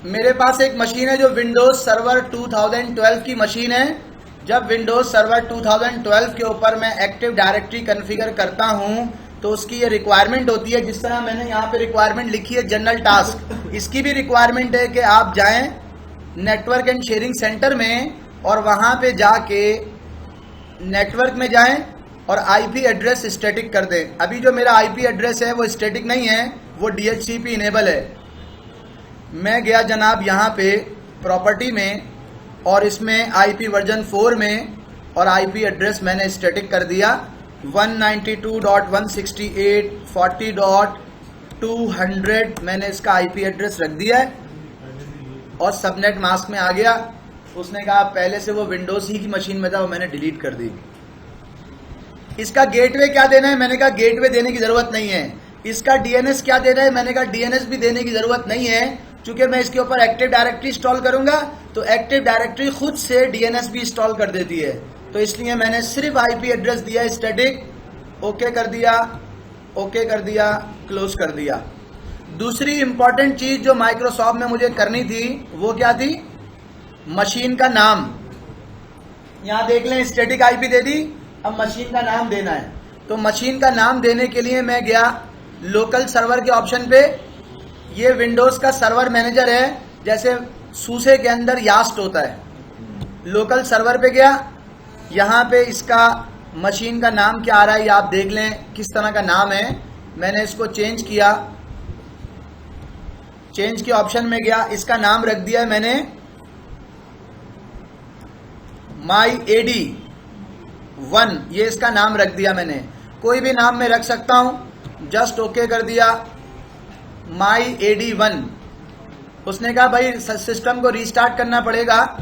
मेरे पास एक मशीन है जो विंडोज सर्वर 2012 की मशीन है। जब विंडोज सर्वर 2012 के ऊपर मैं एक्टिव डायरेक्टरी कॉन्फ़िगर करता हूं तो उसकी ये रिक्वायरमेंट होती है। जिस तरह मैंने यहाँ पे रिक्वायरमेंट लिखी है जनरल टास्क, इसकी भी रिक्वायरमेंट है कि आप जाएं नेटवर्क एंड शेयरिंग सेंटर में और वहां पे जाके नेटवर्क में जाएं और आईपी एड्रेस स्टैटिक कर दें। अभी जो मेरा आईपी एड्रेस है वो स्टैटिक नहीं है, वो डीएचसीपी इनेबल है। मैं गया जनाब यहाँ पे प्रॉपर्टी में और इसमें आईपी वर्जन 4 में और आईपी एड्रेस मैंने स्टैटिक कर दिया 192.168.40.200 मैंने इसका आईपी एड्रेस रख दिया है और सबनेट मास्क में आ गया। उसने कहा पहले से वो विंडोज ही की मशीन में था, वो मैंने डिलीट कर दी। इसका गेटवे क्या देना है? मैंने कहा गेटवे देने की जरूरत नहीं है। इसका डीएनएस क्या देना है? मैंने कहा डीएनएस भी देने की जरूरत नहीं है, क्योंकि मैं इसके ऊपर एक्टिव डायरेक्टरी इंस्टॉल करूंगा तो एक्टिव डायरेक्टरी खुद से डीएनएस भी इंस्टॉल कर देती है। तो इसलिए मैंने सिर्फ आईपी एड्रेस दिया स्टैटिक, ओके कर दिया, ओके कर दिया, क्लोज कर दिया। दूसरी इंपॉर्टेंट चीज जो माइक्रोसॉफ्ट में मुझे करनी थी वो क्या थी? मशीन का नाम। यहां देख लें स्टैटिक आईपी दे दी, अब मशीन का नाम देना है। तो मशीन का नाम देने के लिए मैं गया लोकल सर्वर के ऑप्शन पे। ये विंडोज का सर्वर मैनेजर है, जैसे सूसे के अंदर यास्ट होता है। लोकल सर्वर पे गया, यहाँ पे इसका मशीन का नाम क्या आ रहा है ये आप देख लें किस तरह का नाम है। मैंने इसको चेंज किया, चेंज के ऑप्शन में गया, इसका नाम रख दिया मैंने MyAD1, ये इसका नाम रख दिया मैंने। कोई भी नाम मैं रख सकता हूं, जस्ट ओके कर दिया MyAD1। उसने कहा भाई सिस्टम को रीस्टार्ट करना पड़ेगा।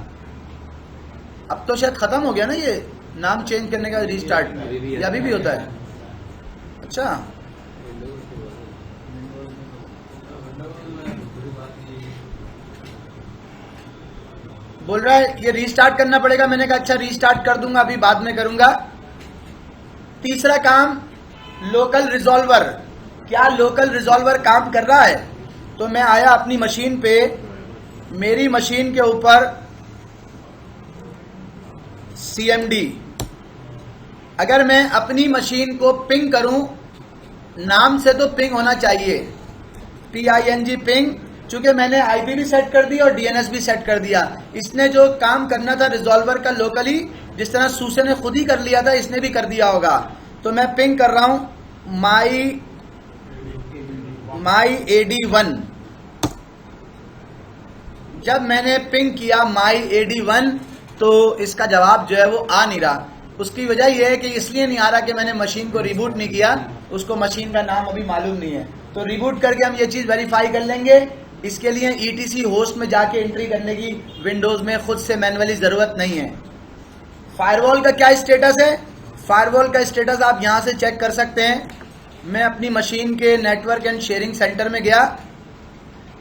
अब तो शायद खत्म हो गया ना ये नाम चेंज करने का रीस्टार्ट, ये अभी भी होता है? अच्छा, बोल रहा है ये रीस्टार्ट करना पड़ेगा। मैंने कहा अच्छा रीस्टार्ट कर दूंगा, अभी बाद में करूंगा। तीसरा काम लोकल रिजॉल्वर। क्या लोकल रिजॉल्वर काम कर रहा है? तो मैं आया अपनी मशीन पे, मेरी मशीन के ऊपर CMD। अगर मैं अपनी मशीन को पिंग करूं, नाम से तो पिंग होना चाहिए, PING पिंग, चूंकि मैंने आईपी भी सेट कर दी और डीएनएस भी सेट कर दिया। इसने जो काम करना था रिजॉल्वर का लोकली, जिस तरह सूसे ने खुद ही कर लिया था, इसने भी कर दिया होगा। तो मैं पिंग कर रहा हूं MyAD1। जब मैंने पिंग किया MyAD1 तो इसका जवाब जो है वो आ नहीं रहा। उसकी वजह यह है कि इसलिए नहीं आ रहा कि मैंने मशीन को रिबूट नहीं किया, उसको मशीन का नाम अभी मालूम नहीं है। तो रिबूट करके हम ये चीज वेरीफाई कर लेंगे। इसके लिए ETC होस्ट में जाके एंट्री करने की विंडोज में खुद से मैन्युअली जरूरत नहीं है। फायरवॉल का क्या स्टेटस है? फायरवॉल का स्टेटस आप यहां से चेक कर सकते हैं। मैं अपनी मशीन के नेटवर्क एंड शेयरिंग सेंटर में गया,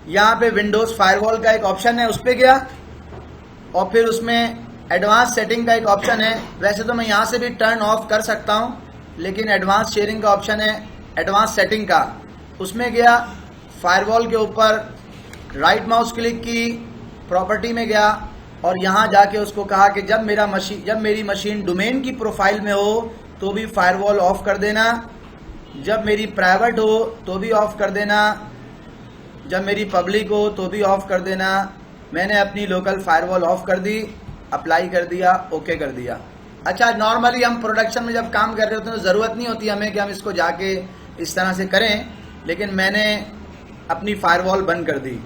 यहाँ पे विंडोज फायरवॉल का एक ऑप्शन है, उस पर गया और फिर उसमें एडवांस सेटिंग का एक ऑप्शन है। वैसे तो मैं यहाँ से भी टर्न ऑफ कर सकता हूँ, लेकिन एडवांस शेयरिंग का ऑप्शन है, एडवांस सेटिंग का। उसमें गया, फायरवॉल के ऊपर राइट माउस क्लिक की, प्रॉपर्टी में गया और यहाँ जाके उसको कहा कि जब मेरी मशीन डोमेन की प्रोफाइल में हो तो भी फायरवॉल ऑफ कर देना, जब मेरी प्राइवेट हो तो भी ऑफ कर देना, जब मेरी पब्लिक हो तो भी ऑफ कर देना। मैंने अपनी लोकल फायरवॉल ऑफ कर दी, अप्लाई कर दिया, ओके कर दिया। अच्छा, नॉर्मली हम प्रोडक्शन में जब काम कर रहे होते हैं तो ज़रूरत नहीं होती हमें कि हम इसको जाके इस तरह से करें, लेकिन मैंने अपनी फायरवॉल बंद कर दी।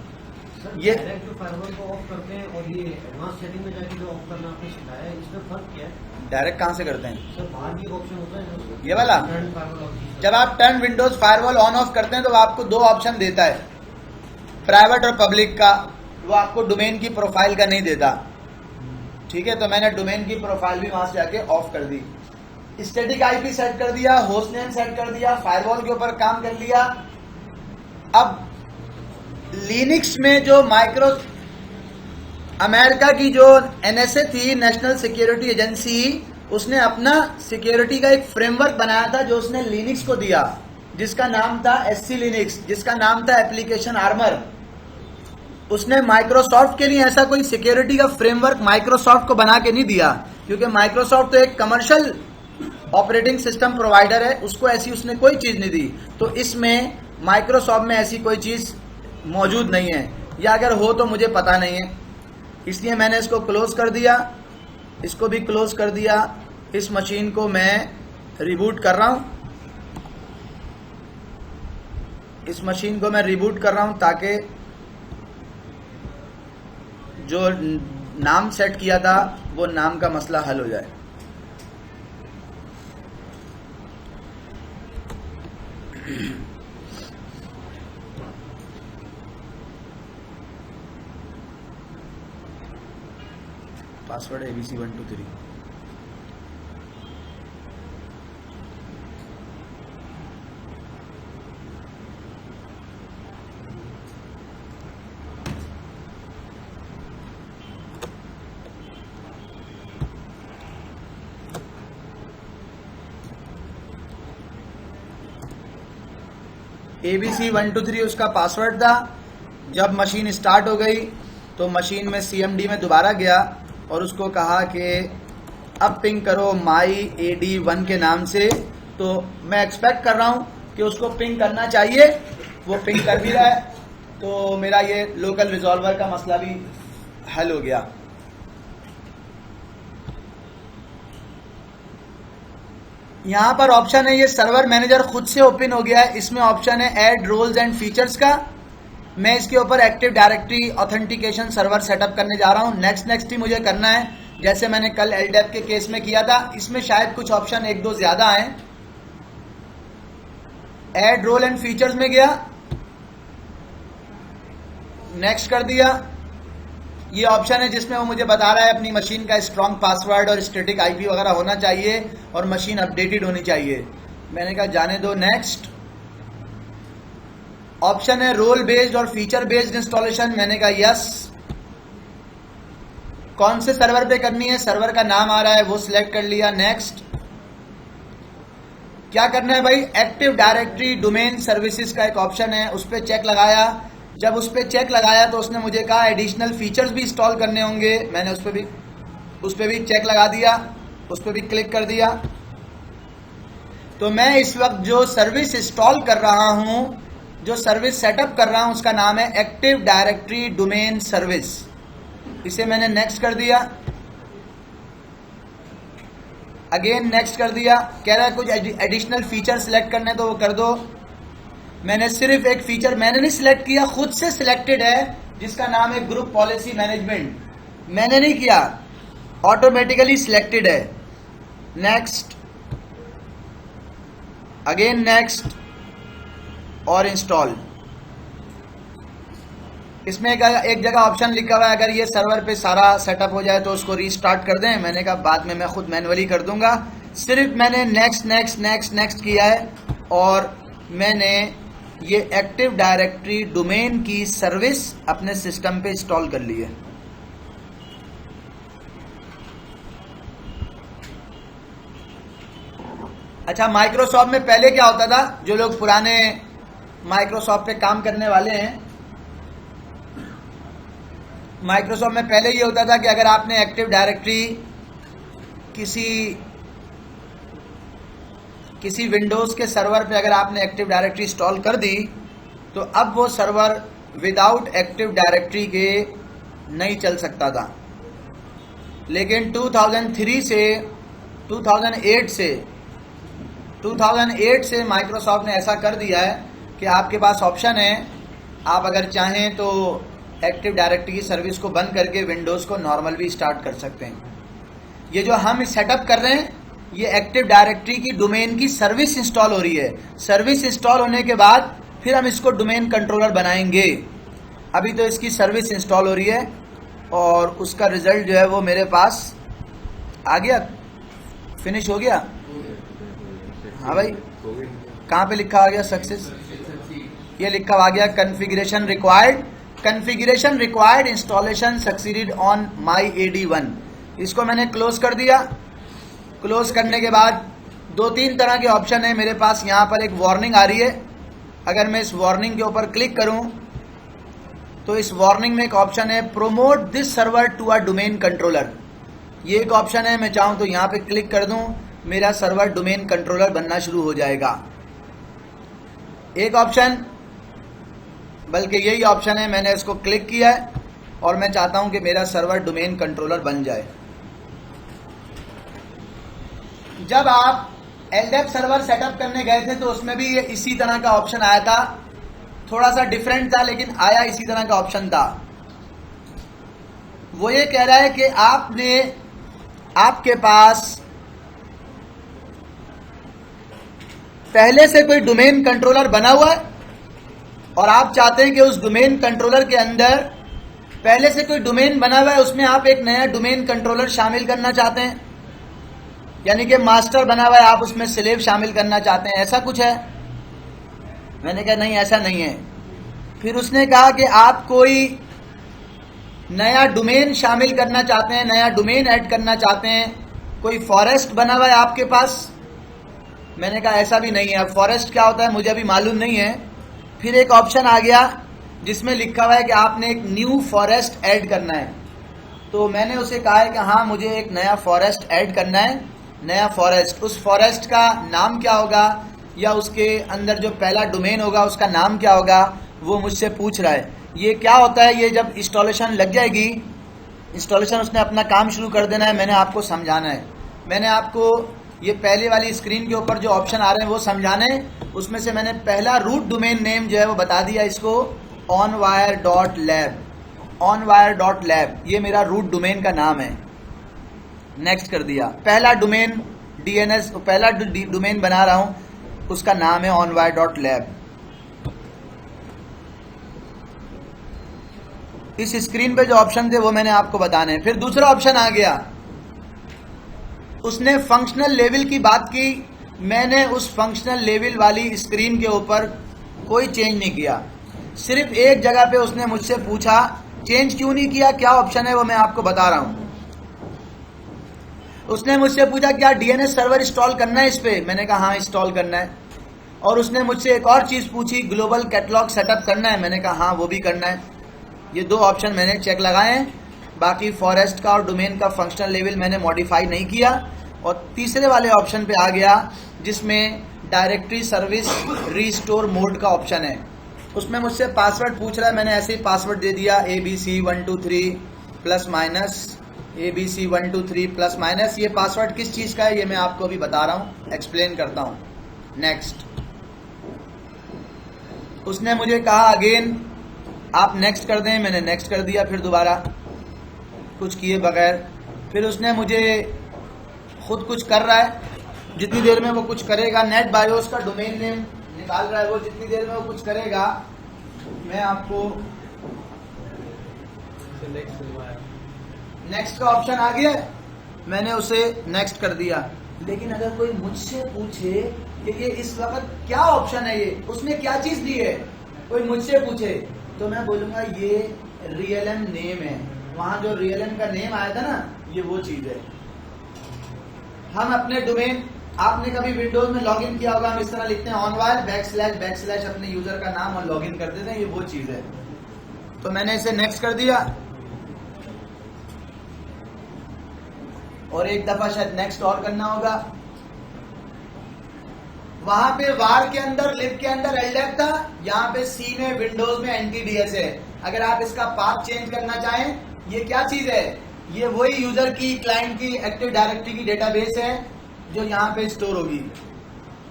ये डायरेक्ट जो फायरवॉल को ऑफ करते हैं और ये एडवांस सेटिंग में जाके जो ऑफ करना आपने सिखाया है, इसमें फर्क क्या है? डायरेक्ट कहाँ से करते हैं? सर बाहर भी ऑप्शन होता है ये वाला। जब आप turn Windows firewall on off करते हैं तो वो आपको दो ऑप्शन देता है, प्राइवेट और पब्लिक का। वो आपको डोमेन की प्रोफाइल का नहीं देता। ठीक है, तो मैंने डोमेन की प्रोफाइल भी वहां से जाके ऑफ कर दी। स्टैटिक आईपी सेट कर दिया, होस्ट नेम सेट कर दिया, फायरवॉल के ऊपर काम कर लिया। अब लिनक्स में जो अमेरिका की जो NSA थी, नेशनल सिक्योरिटी एजेंसी, उसने अपना सिक्योरिटी का एक फ्रेमवर्क बनाया था जो उसने लिनक्स को दिया, जिसका नाम था SC लिनक्स, जिसका नाम था एप्लीकेशन आर्मर। उसने माइक्रोसॉफ्ट के लिए ऐसा कोई सिक्योरिटी का फ्रेमवर्क माइक्रोसॉफ्ट को बना के नहीं दिया, क्योंकि माइक्रोसॉफ्ट तो एक कमर्शियल ऑपरेटिंग सिस्टम प्रोवाइडर है, उसको ऐसी उसने कोई चीज नहीं दी। तो इसमें माइक्रोसॉफ्ट में ऐसी कोई चीज मौजूद नहीं है, या अगर हो तो मुझे पता नहीं है, इसलिए मैंने इसको क्लोज कर दिया, इसको भी क्लोज कर दिया। इस मशीन को मैं रिबूट कर रहा हूं, इस मशीन को मैं रिबूट कर रहा हूं ताकि जो नाम सेट किया था वो नाम का मसला हल हो जाए। Password ABC 123। ABC 123 उसका पासवर्ड था। जब मशीन स्टार्ट हो गई तो मशीन में CMD में दोबारा गया और उसको कहा कि अब पिंग करो MyAD1 के नाम से। तो मैं एक्सपेक्ट कर रहा हूं कि उसको पिंग करना चाहिए, वो पिंग कर भी रहा है। तो मेरा ये लोकल रिजॉल्वर का मसला भी हल हो गया। यहां पर ऑप्शन है, ये सर्वर मैनेजर खुद से ओपन हो गया है। इसमें ऑप्शन है ऐड रोल्स एंड फीचर्स का। मैं इसके ऊपर active directory authentication server setup करने जा रहा हूं। नेक्स्ट ही मुझे करना है, जैसे मैंने कल LDAP के केस में किया था। इसमें शायद कुछ ऑप्शन एक दो ज्यादा हैं। ऐड रोल एंड फीचर्स में गया, नेक्स्ट कर दिया। ये ऑप्शन है जिसमें वो मुझे बता रहा है अपनी मशीन का स्ट्रॉन्ग पासवर्ड और स्टैटिक IP वगैरह होना चाहिए और मशीन अपडेटेड होनी चाहिए। मैंने कहा जाने दो, नेक्स्ट। ऑप्शन है रोल बेस्ड और फीचर बेस्ड इंस्टॉलेशन, मैंने कहा यस। कौन से सर्वर पे करनी है, सर्वर का नाम आ रहा है वो सिलेक्ट कर लिया, नेक्स्ट। क्या करना है भाई, एक्टिव डायरेक्टरी डोमेन सर्विसेज का एक ऑप्शन है, उस पर चेक लगाया। जब उस पर चेक लगाया तो उसने मुझे कहा एडिशनल फीचर्स भी इंस्टॉल करने होंगे। मैंने उस पर भी चेक लगा दिया, उस पर भी क्लिक कर दिया। तो मैं इस वक्त जो सर्विस इंस्टॉल कर रहा हूं, जो सर्विस सेटअप कर रहा हूं, उसका नाम है एक्टिव डायरेक्टरी डोमेन सर्विस। इसे मैंने नेक्स्ट कर दिया, अगेन नेक्स्ट कर दिया। कह रहा है कुछ एडिशनल फीचर सिलेक्ट करने तो वो कर दो। मैंने सिर्फ एक फीचर मैंने नहीं सिलेक्ट किया, खुद से सिलेक्टेड है, जिसका नाम है ग्रुप पॉलिसी मैनेजमेंट। मैंने नहीं किया, ऑटोमेटिकली सिलेक्टेड है। नेक्स्ट, अगेन नेक्स्ट और इंस्टॉल। इसमें एक जगह ऑप्शन लिखा हुआ है अगर ये सर्वर पे सारा सेटअप हो जाए तो उसको रीस्टार्ट कर दें। मैंने कहा बाद में मैं खुद मैन्युअली कर दूंगा। सिर्फ मैंने नेक्स्ट नेक्स्ट नेक्स्ट नेक्स्ट किया है और मैंने ये एक्टिव डायरेक्टरी डोमेन की सर्विस अपने सिस्टम पे इंस्टॉल कर ली है। अच्छा, माइक्रोसॉफ्ट में पहले क्या होता था, जो लोग पुराने माइक्रोसॉफ्ट पे काम करने वाले हैं, माइक्रोसॉफ्ट में पहले ये होता था कि अगर आपने एक्टिव डायरेक्टरी किसी विंडोज के सर्वर पे अगर आपने एक्टिव डायरेक्टरी इंस्टॉल कर दी तो अब वो सर्वर विदाउट एक्टिव डायरेक्टरी के नहीं चल सकता था। लेकिन 2008 से माइक्रोसॉफ्ट ने ऐसा कर दिया है कि आपके पास ऑप्शन है, आप अगर चाहें तो एक्टिव डायरेक्टरी की सर्विस को बंद करके विंडोज को नॉर्मल भी स्टार्ट कर सकते हैं। ये जो हम सेटअप कर रहे हैं, ये एक्टिव डायरेक्टरी की डोमेन की सर्विस इंस्टॉल हो रही है। सर्विस इंस्टॉल होने के बाद फिर हम इसको डोमेन कंट्रोलर बनाएंगे। अभी तो इसकी सर्विस इंस्टॉल हो रही है और उसका रिजल्ट जो है वो मेरे पास आ गया, फिनिश हो गया। हाँ भाई, कहाँ पे लिखा आ गया सक्सेस? ये लिखा आ गया configuration required installation succeeded on MyAD1। इसको मैंने क्लोज कर दिया। क्लोज करने के बाद 2-3 तरह के ऑप्शन है मेरे पास। यहाँ पर एक वार्निंग आ रही है, अगर मैं इस वार्निंग के ऊपर क्लिक करूं तो इस वार्निंग में एक ऑप्शन है promote this server to a domain controller. ये एक ऑप्शन है, मैं चाहूं तो यहां पे क्लिक कर दूं, मेरा सर्वर डोमेन कंट्रोलर बनना शुरू हो जाएगा। एक ऑप्शन, बल्कि यही ऑप्शन है, मैंने इसको क्लिक किया है और मैं चाहता हूं कि मेरा सर्वर डोमेन कंट्रोलर बन जाए। जब आप LDAP सर्वर सेटअप करने गए थे तो उसमें भी ये इसी तरह का ऑप्शन आया था, थोड़ा सा डिफरेंट था लेकिन आया इसी तरह का ऑप्शन था। वो ये कह रहा है कि आपके पास पहले से कोई डोमेन कंट्रोलर बना हुआ है और आप चाहते हैं कि उस डोमेन कंट्रोलर के अंदर पहले से कोई डोमेन बना हुआ है, उसमें आप एक नया डोमेन कंट्रोलर शामिल करना चाहते हैं, यानी कि मास्टर बना हुआ है, आप उसमें स्लेव शामिल करना चाहते हैं, ऐसा कुछ है। मैंने कहा नहीं, ऐसा नहीं है। फिर उसने कहा कि आप कोई नया डोमेन शामिल करना चाहते हैं, नया डोमेन ऐड करना चाहते हैं, कोई फॉरेस्ट बना हुआ है आपके पास। मैंने कहा ऐसा भी नहीं है। अब फॉरेस्ट क्या होता है मुझे अभी मालूम नहीं है। फिर एक ऑप्शन आ गया जिसमें लिखा हुआ है कि आपने एक न्यू फॉरेस्ट ऐड करना है। तो मैंने उसे कहा है कि हाँ, मुझे एक नया फॉरेस्ट ऐड करना है। नया फॉरेस्ट, उस फॉरेस्ट का नाम क्या होगा या उसके अंदर जो पहला डोमेन होगा उसका नाम क्या होगा, वो मुझसे पूछ रहा है। ये क्या होता है, ये जब इंस्टॉलेशन लग जाएगी, इंस्टॉलेशन उसने अपना काम शुरू कर देना है, मैंने आपको समझाना है। मैंने आपको ये पहले वाली स्क्रीन के ऊपर जो ऑप्शन आ रहे हैं वो समझाने, उसमें से मैंने पहला रूट डोमेन नेम जो है वो बता दिया इसको, onwire.lab। onwire.lab ये मेरा रूट डोमेन का नाम है। नेक्स्ट कर दिया। पहला डोमेन DNS, पहला डोमेन बना रहा हूं, उसका नाम है onwire.lab। इस स्क्रीन पे जो ऑप्शन थे वो मैंने आपको बताने हैं। फिर दूसरा ऑप्शन आ गया, उसने फंक्शनल लेवल की बात की, मैंने उस फंक्शनल लेवल वाली स्क्रीन के ऊपर कोई चेंज नहीं किया। सिर्फ एक जगह पे उसने मुझसे पूछा, चेंज क्यों नहीं किया, क्या ऑप्शन है वो मैं आपको बता रहा हूं। उसने मुझसे पूछा क्या DNS सर्वर इंस्टॉल करना है इस पे, मैंने कहा हाँ इंस्टॉल करना है। और उसने मुझसे एक और चीज पूछी, ग्लोबल कैटलॉग सेटअप करना है, मैंने कहा हाँ वो भी करना है। ये दो ऑप्शन मैंने चेक लगाए हैं, बाकी फॉरेस्ट का और डोमेन का फंक्शनल लेवल मैंने मॉडिफाई नहीं किया। और तीसरे वाले ऑप्शन पे आ गया जिसमें डायरेक्टरी सर्विस रीस्टोर मोड का ऑप्शन है। उसमें मुझसे पासवर्ड पूछ रहा है, मैंने ऐसे ही पासवर्ड दे दिया ABC123 plus minus, ABC123 plus minus. ये पासवर्ड किस चीज का है ये मैं आपको अभी बता रहा हूं, एक्सप्लेन करता हूं। नेक्स्ट, उसने मुझे कहा अगेन आप नेक्स्ट कर दें, मैंने नेक्स्ट कर दिया। फिर दोबारा कुछ किए बगैर, फिर उसने मुझे खुद कुछ कर रहा है, जितनी देर में वो कुछ करेगा, नेट बायोस का डोमेन नेम निकाल रहा है वो, जितनी देर में वो कुछ करेगा मैं आपको। नेक्स्ट का ऑप्शन आ गया, मैंने उसे नेक्स्ट कर दिया। लेकिन अगर कोई मुझसे पूछे कि ये इस वक्त क्या ऑप्शन है, ये उसने क्या चीज दी है, कोई मुझसे पूछे तो मैं बोलूंगा ये रियलएम नेम है। वहां जो रियलएम का नेम आया था ना, ये वो चीज है। हम अपने डोमेन, आपने कभी विंडोज में लॉगिन किया होगा, हम इस तरह लिखते हैं onwire / अपने यूजर का नाम और लॉगिन कर देते हैं, ये वो चीज है। तो मैंने इसे नेक्स्ट कर दिया और एक दफा शायद नेक्स्ट और करना होगा। वहां पे वार के अंदर, लिब के अंदर LDAP था, यहाँ पे सी में विंडोज में NTDS है। अगर आप इसका पाथ चेंज करना चाहें, ये क्या चीज है, ये वही यूजर की, क्लाइंट की एक्टिव डायरेक्टरी की डेटाबेस है जो यहाँ पे स्टोर होगी।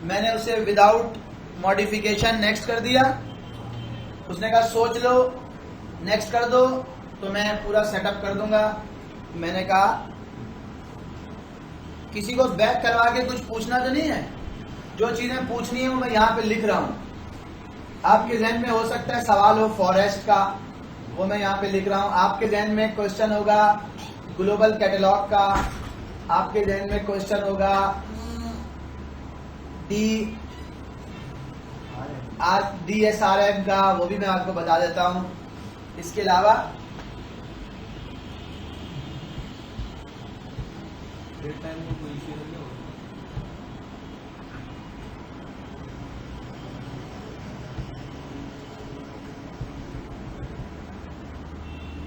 मैंने उसे विदाउट मॉडिफिकेशन नेक्स्ट कर दिया। उसने कहा सोच लो, नेक्स्ट कर दो, तो मैं पूरा सेटअप कर दूंगा। मैंने कहा किसी को बैक करवा के कुछ पूछना तो नहीं है, जो चीजें पूछनी है वो मैं यहाँ पे लिख रहा हूं। आपके जहन में हो सकता है सवाल हो फॉरेस्ट का, वो मैं यहाँ पे लिख रहा हूं। आपके जहन में क्वेश्चन होगा ग्लोबल कैटलॉग का, आपके जहन में क्वेश्चन होगा DSRM का, वो भी मैं आपको बता देता हूं। इसके अलावा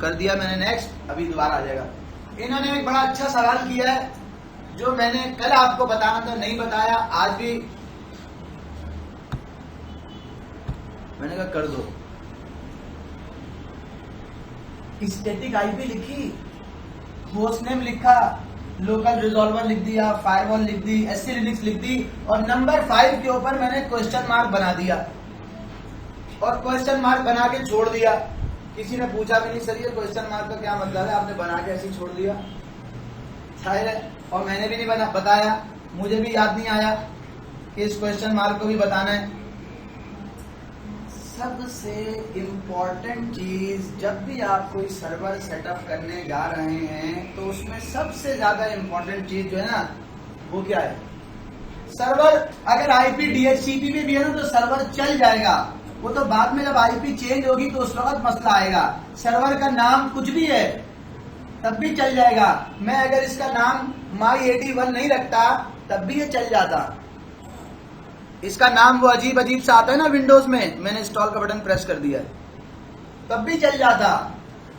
कर दिया मैंने नेक्स्ट, अभी दोबारा आ जाएगा। इन्होंने एक बड़ा अच्छा सवाल किया है जो मैंने कल आपको बताना था नहीं बताया, आज भी मैंने कहा कर दो। स्टैटिक आईपी लिखी, होस्ट नेम लिखा, लोकल रिजॉल्वर लिख दिया, फायरवॉल लिख दी, एससी लिनक्स लिख दी, और नंबर 5 के ऊपर मैंने क्वेश्चन मार्क बना दिया और क्वेश्चन मार्क बना के छोड़ दिया। किसी ने पूछा भी नहीं सर ये क्वेश्चन मार्क का क्या मतलब है, आपने बना के ऐसे ही छोड़ दिया, शायद है। और मैंने भी नहीं बताया, मुझे भी याद नहीं आया कि इस क्वेश्चन मार्क को भी बताना है। सबसे इम्पोर्टेंट चीज, जब भी आप कोई सर्वर सेटअप करने जा रहे हैं तो उसमें सबसे ज्यादा इम्पोर्टेंट चीज जो है ना वो क्या है, सर्वर। अगर आईपी डीएचसीपी में भी है ना तो सर्वर चल जाएगा, वो तो बाद में जब आईपी चेंज होगी तो उस वक्त मसला आएगा। सर्वर का नाम कुछ भी है तब भी चल जाएगा। मैं अगर इसका नाम MyAD1 नहीं रखता तब भी ये चल जाता। इसका नाम वो अजीब अजीब सा आता है ना विंडोज में, मैंने इंस्टॉल का बटन प्रेस कर दिया है तब भी चल जाता।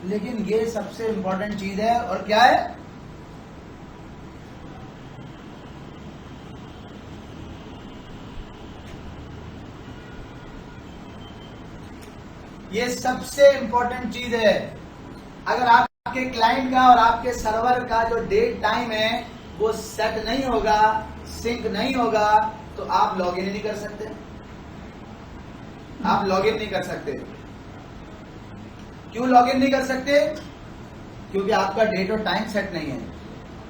लेकिन ये सबसे इंपॉर्टेंट चीज है, और क्या है, ये सबसे इंपॉर्टेंट चीज है। अगर आपके क्लाइंट का और आपके सर्वर का जो डेट टाइम है वो सेट नहीं होगा, सिंक नहीं होगा, तो आप लॉग इन नहीं कर सकते। आप लॉग इन नहीं कर सकते। क्यों लॉग इन नहीं कर सकते? क्योंकि आपका डेट और टाइम सेट नहीं है।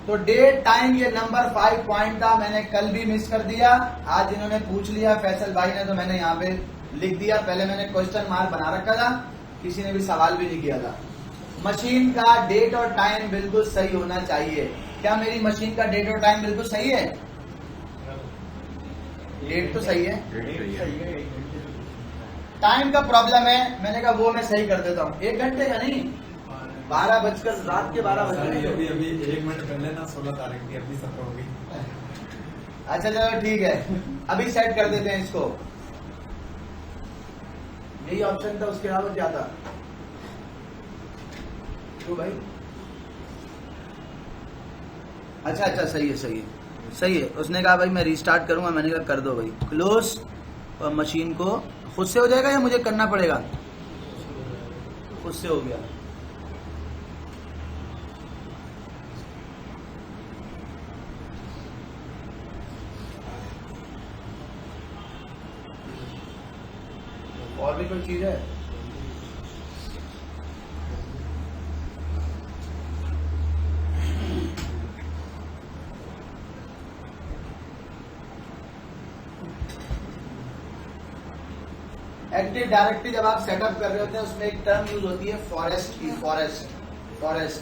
तो डेट टाइम ये नंबर 5 पॉइंट था, मैंने कल भी मिस कर दिया। आज इन्होंने पूछ लिया फैसल भाई ने, तो मैंने यहाँ पे लिख दिया। पहले मैंने क्वेश्चन मार्क बना रखा था, किसी ने भी सवाल भी नहीं किया था। मशीन का डेट और टाइम बिल्कुल सही होना चाहिए। क्या मेरी मशीन का डेट और टाइम बिल्कुल सही है? डेट तो सही है, टाइम का प्रॉब्लम है। मैंने कहा वो मैं सही कर देता हूँ, 1 घंटे का नहीं, 12 बजकर रात के 12 बज रहे। अभी 1 मिनट कर लेना, 16 तारीख की अभी 17 होगी। अच्छा चलो ठीक है, अभी सेट कर देते हैं इसको। यही ऑप्शन था, उसके अलावा क्या था? तो भाई अच्छा सही है, सही है, सही है। उसने कहा भाई मैं रीस्टार्ट करूंगा, मैंने कहा कर दो भाई क्लोज, और मशीन को खुद से हो जाएगा या मुझे करना पड़ेगा? खुद से हो गया। और भी कोई चीज है? एक्टिव डायरेक्टरी जब आप सेटअप कर रहे होते हैं उसमें एक टर्म यूज होती है फॉरेस्ट की, फॉरेस्ट।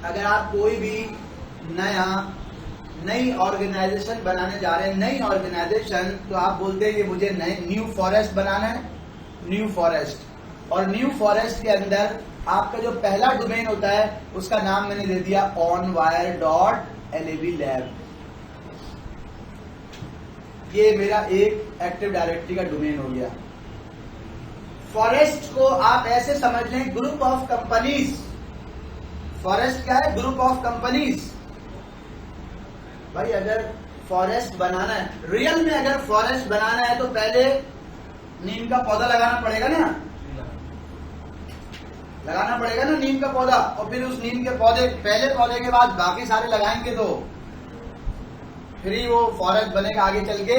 अगर आप कोई भी नई ऑर्गेनाइजेशन बनाने जा रहे हैं, नई ऑर्गेनाइजेशन, तो आप बोलते हैं कि मुझे न्यू फॉरेस्ट बनाना है, न्यू फॉरेस्ट। और न्यू फॉरेस्ट के अंदर आपका जो पहला डोमेन होता है उसका नाम मैंने दे दिया onwire.lab। ये मेरा एक एक्टिव डायरेक्टरी का डोमेन हो गया। फॉरेस्ट को आप ऐसे समझ लें, ग्रुप ऑफ कंपनीज। फॉरेस्ट क्या है? Group of companies. भाई अगर फॉरेस्ट बनाना है, रियल में अगर फॉरेस्ट बनाना है तो पहले नीम का पौधा लगाना पड़ेगा ना, नीम का पौधा, और फिर उस नीम के पौधे, पहले पौधे के बाद बाकी सारे लगाएंगे तो फिर ही वो फॉरेस्ट बनेगा आगे चल के।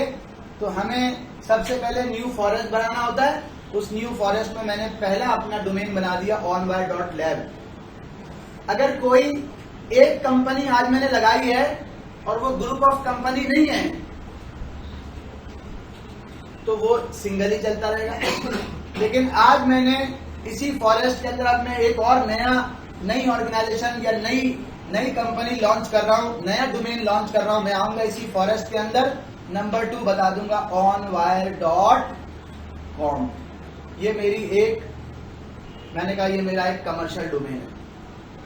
तो हमें सबसे पहले न्यू फॉरेस्ट बनाना होता है। उस न्यू फॉरेस्ट में मैंने पहला अपना डोमेन बना दिया onwire.lab। अगर कोई एक कंपनी आज मैंने लगाई है और वो ग्रुप ऑफ कंपनी नहीं है तो वो सिंगल ही चलता रहेगा। लेकिन आज मैंने इसी फॉरेस्ट के अंदर अब मैं एक और नई ऑर्गेनाइजेशन या नई कंपनी लॉन्च कर रहा हूं, नया डोमेन लॉन्च कर रहा हूं। मैं आऊंगा इसी फॉरेस्ट के अंदर, नंबर 2 बता दूंगा onwire.com। ये मेरी एक, मैंने कहा ये मेरा एक कमर्शियल डोमेन है।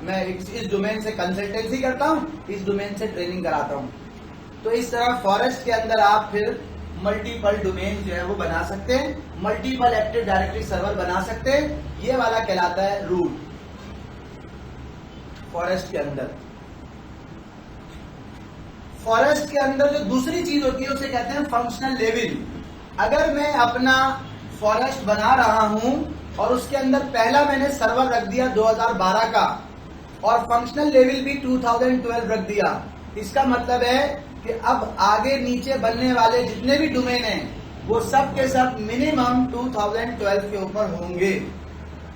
मैं इस डोमेन से कंसल्टेंसी करता हूं, इस डोमेन से ट्रेनिंग कराता हूं। तो इस तरह फॉरेस्ट के अंदर आप फिर मल्टीपल डोमेन जो है वो बना सकते हैं, मल्टीपल एक्टिव डायरेक्टरी सर्वर बना सकते हैं। ये वाला कहलाता है रूट फॉरेस्ट के अंदर। फॉरेस्ट के अंदर जो दूसरी चीज होती है उसे कहते हैं फंक्शनल लेवल। अगर मैं अपना फॉरेस्ट बना रहा हूं और उसके अंदर पहला मैंने सर्वर रख दिया 2012 का और फंक्शनल लेवल भी 2012 रख दिया, इसका मतलब है कि अब आगे नीचे बनने वाले जितने भी डोमेन हैं वो सब के सब मिनिमम 2012 के ऊपर होंगे।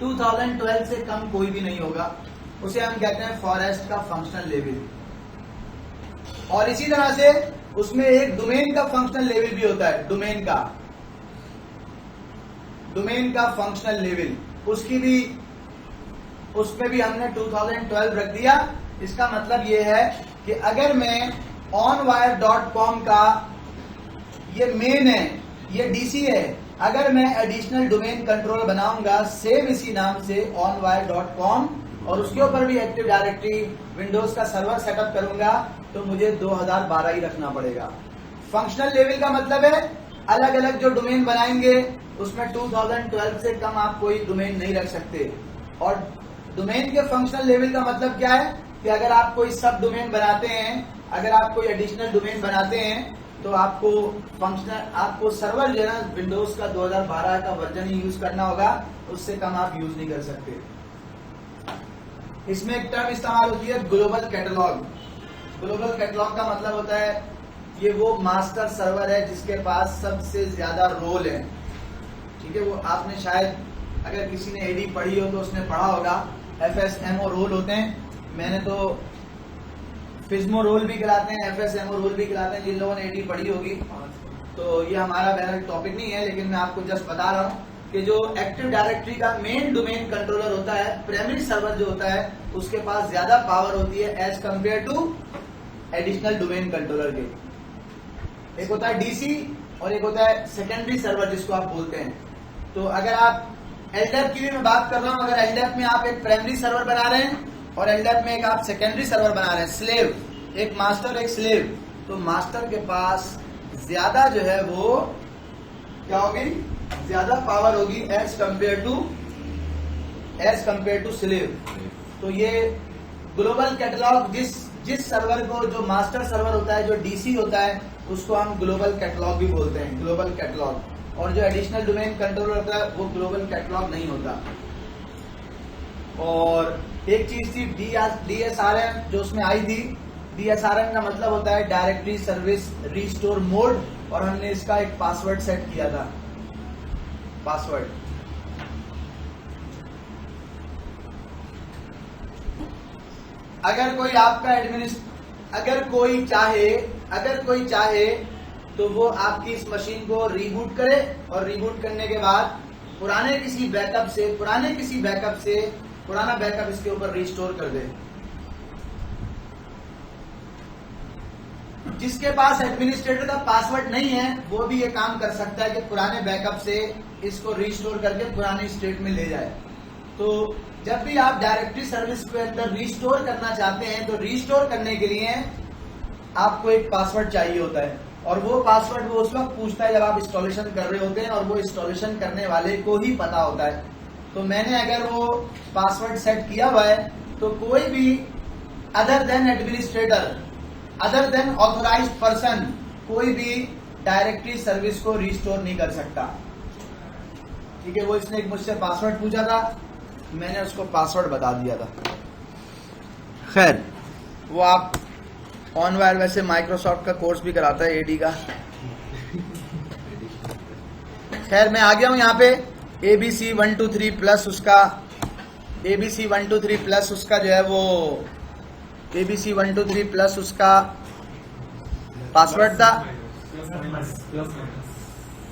2012 से कम कोई भी नहीं होगा। उसे हम कहते हैं फॉरेस्ट का फंक्शनल लेवल। और इसी तरह से उसमें एक डोमेन का फंक्शनल लेवल भी होता है। डोमेन का फंक्शनल लेवल, उसमें भी हमने 2012 रख दिया। इसका मतलब ये है कि अगर मैं onwire.com का ये मेन है, ये डीसी है, अगर मैं एडिशनल डोमेन कंट्रोलर बनाऊंगा सेम इसी नाम से onwire.com और उसके ऊपर भी एक्टिव डायरेक्टरी विंडोज का सर्वर सेटअप करूंगा तो मुझे 2012 ही रखना पड़ेगा। फंक्शनल लेवल का मतलब है अलग अलग जो डोमेन बनाएंगे उसमें 2012 से कम आप कोई डोमेन नहीं रख सकते। और डोमेन के फंक्शनल लेवल का मतलब क्या है कि अगर आप कोई सब डोमेन बनाते हैं, अगर आप कोई एडिशनल डोमेन बनाते हैं तो आपको सर्वर जो है ना विंडोज का 2012 का वर्जन ही यूज करना होगा, उससे कम आप यूज नहीं कर सकते। इसमें एक टर्म इस्तेमाल होती है ग्लोबल कैटलॉग। ग्लोबल कैटलॉग का मतलब होता है ये वो मास्टर सर्वर है जिसके पास सबसे ज्यादा रोल है। ठीक है, वो आपने शायद अगर किसी ने एडी पढ़ी हो तो उसने पढ़ा होगा, FSMO रोल होते हैं। मैंने तो फिज्मो रोल भी कराते हैं, FSMO रोल भी कराते हैं जिन लोगों ने एडी पढ़ी होगी। तो ये हमारा बैनर टॉपिक नहीं है, लेकिन मैं आपको जस्ट बता रहा हूँ कि जो एक्टिव डायरेक्टरी का मेन डोमेन कंट्रोलर होता है, प्राइमरी सर्वर जो होता है, उसके पास ज्यादा पावर होती है as compare to additional domain controller के। एक होता है डीसी और एक होता है सेकेंडरी सर्वर जिसको आप बोलते हैं। तो अगर आप एलडैप की भी मैं बात कर रहा हूं, अगर एलडैप में आप एक प्राइमरी सर्वर बना रहे हैं और एलडैप में एक आप सेकेंडरी सर्वर बना रहे हैं, स्लेव, एक मास्टर एक स्लेव, तो मास्टर के पास ज्यादा जो है वो क्या होगी, ज्यादा पावर होगी एज कंपेयर टू स्लेव। तो ये ग्लोबल कैटलॉग जिस सर्वर को, जो मास्टर सर्वर होता है, जो डीसी होता है, उसको हम ग्लोबल कैटलॉग भी बोलते हैं, ग्लोबल कैटलॉग। और जो एडिशनल डोमेन कंट्रोलर होता है वो ग्लोबल कैटलॉग नहीं होता। और एक चीज थी DSRM जो उसमें आई थी। DSRM का मतलब होता है डायरेक्टरी सर्विस रिस्टोर मोड, और हमने इसका एक पासवर्ड सेट किया था। पासवर्ड अगर कोई चाहे तो वो आपकी इस मशीन को रीबूट करे और रीबूट करने के बाद पुराना बैकअप इसके ऊपर रिस्टोर कर दे। जिसके पास एडमिनिस्ट्रेटर का पासवर्ड नहीं है वो भी ये काम कर सकता है कि पुराने बैकअप से इसको रिस्टोर करके पुरानी स्टेट में ले जाए। तो जब भी आप डायरेक्टरी सर्विस के अंदर रिस्टोर करना चाहते हैं तो रिस्टोर करने के लिए आपको एक पासवर्ड चाहिए होता है, और वो पासवर्ड वो उस वक्त पूछता है जब आप इंस्टॉलेशन कर रहे होते हैं, और वो इंस्टॉलेशन करने वाले को ही पता होता है। तो मैंने अगर वो पासवर्ड सेट किया हुआ है तो कोई भी other than administrator, other than authorised person, कोई भी डायरेक्टरी सर्विस को रिस्टोर नहीं कर सकता। ठीक है, वो इसने एक मुझसे पासवर्ड पूछा था, मैंने उसको पासवर्ड बता दिया था। खैर, वो आप ऑनवायर वैसे माइक्रोसॉफ्ट का कोर्स भी कराता है एडी का। खैर, मैं आ गया हूं यहाँ पे ABC 123 प्लस उसका ABC 123 प्लस उसका जो है वो ABC 123 प्लस उसका पासवर्ड था,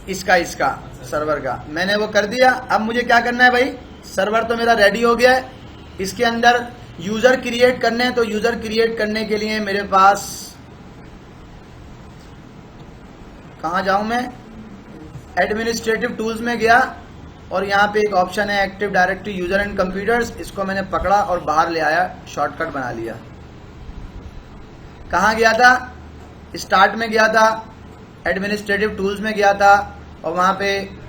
इसका सर्वर का मैंने वो कर दिया। अब मुझे क्या करना है भाई, सर्वर तो मेरा रेडी हो गया है, इसके अंदर यूजर क्रिएट करने हैं। तो यूजर क्रिएट करने के लिए मेरे पास कहां जाऊं मैं, एडमिनिस्ट्रेटिव टूल्स में गया और यहाँ पे एक ऑप्शन है active directory user and computers, इसको मैंने पकड़ा और बाहर ले आया, शॉर्टकट बना लिया। कहां गया था, स्टार्ट में गया था, एडमिनिस्ट्रेटिव टूल्स में गया था और वहाँ पे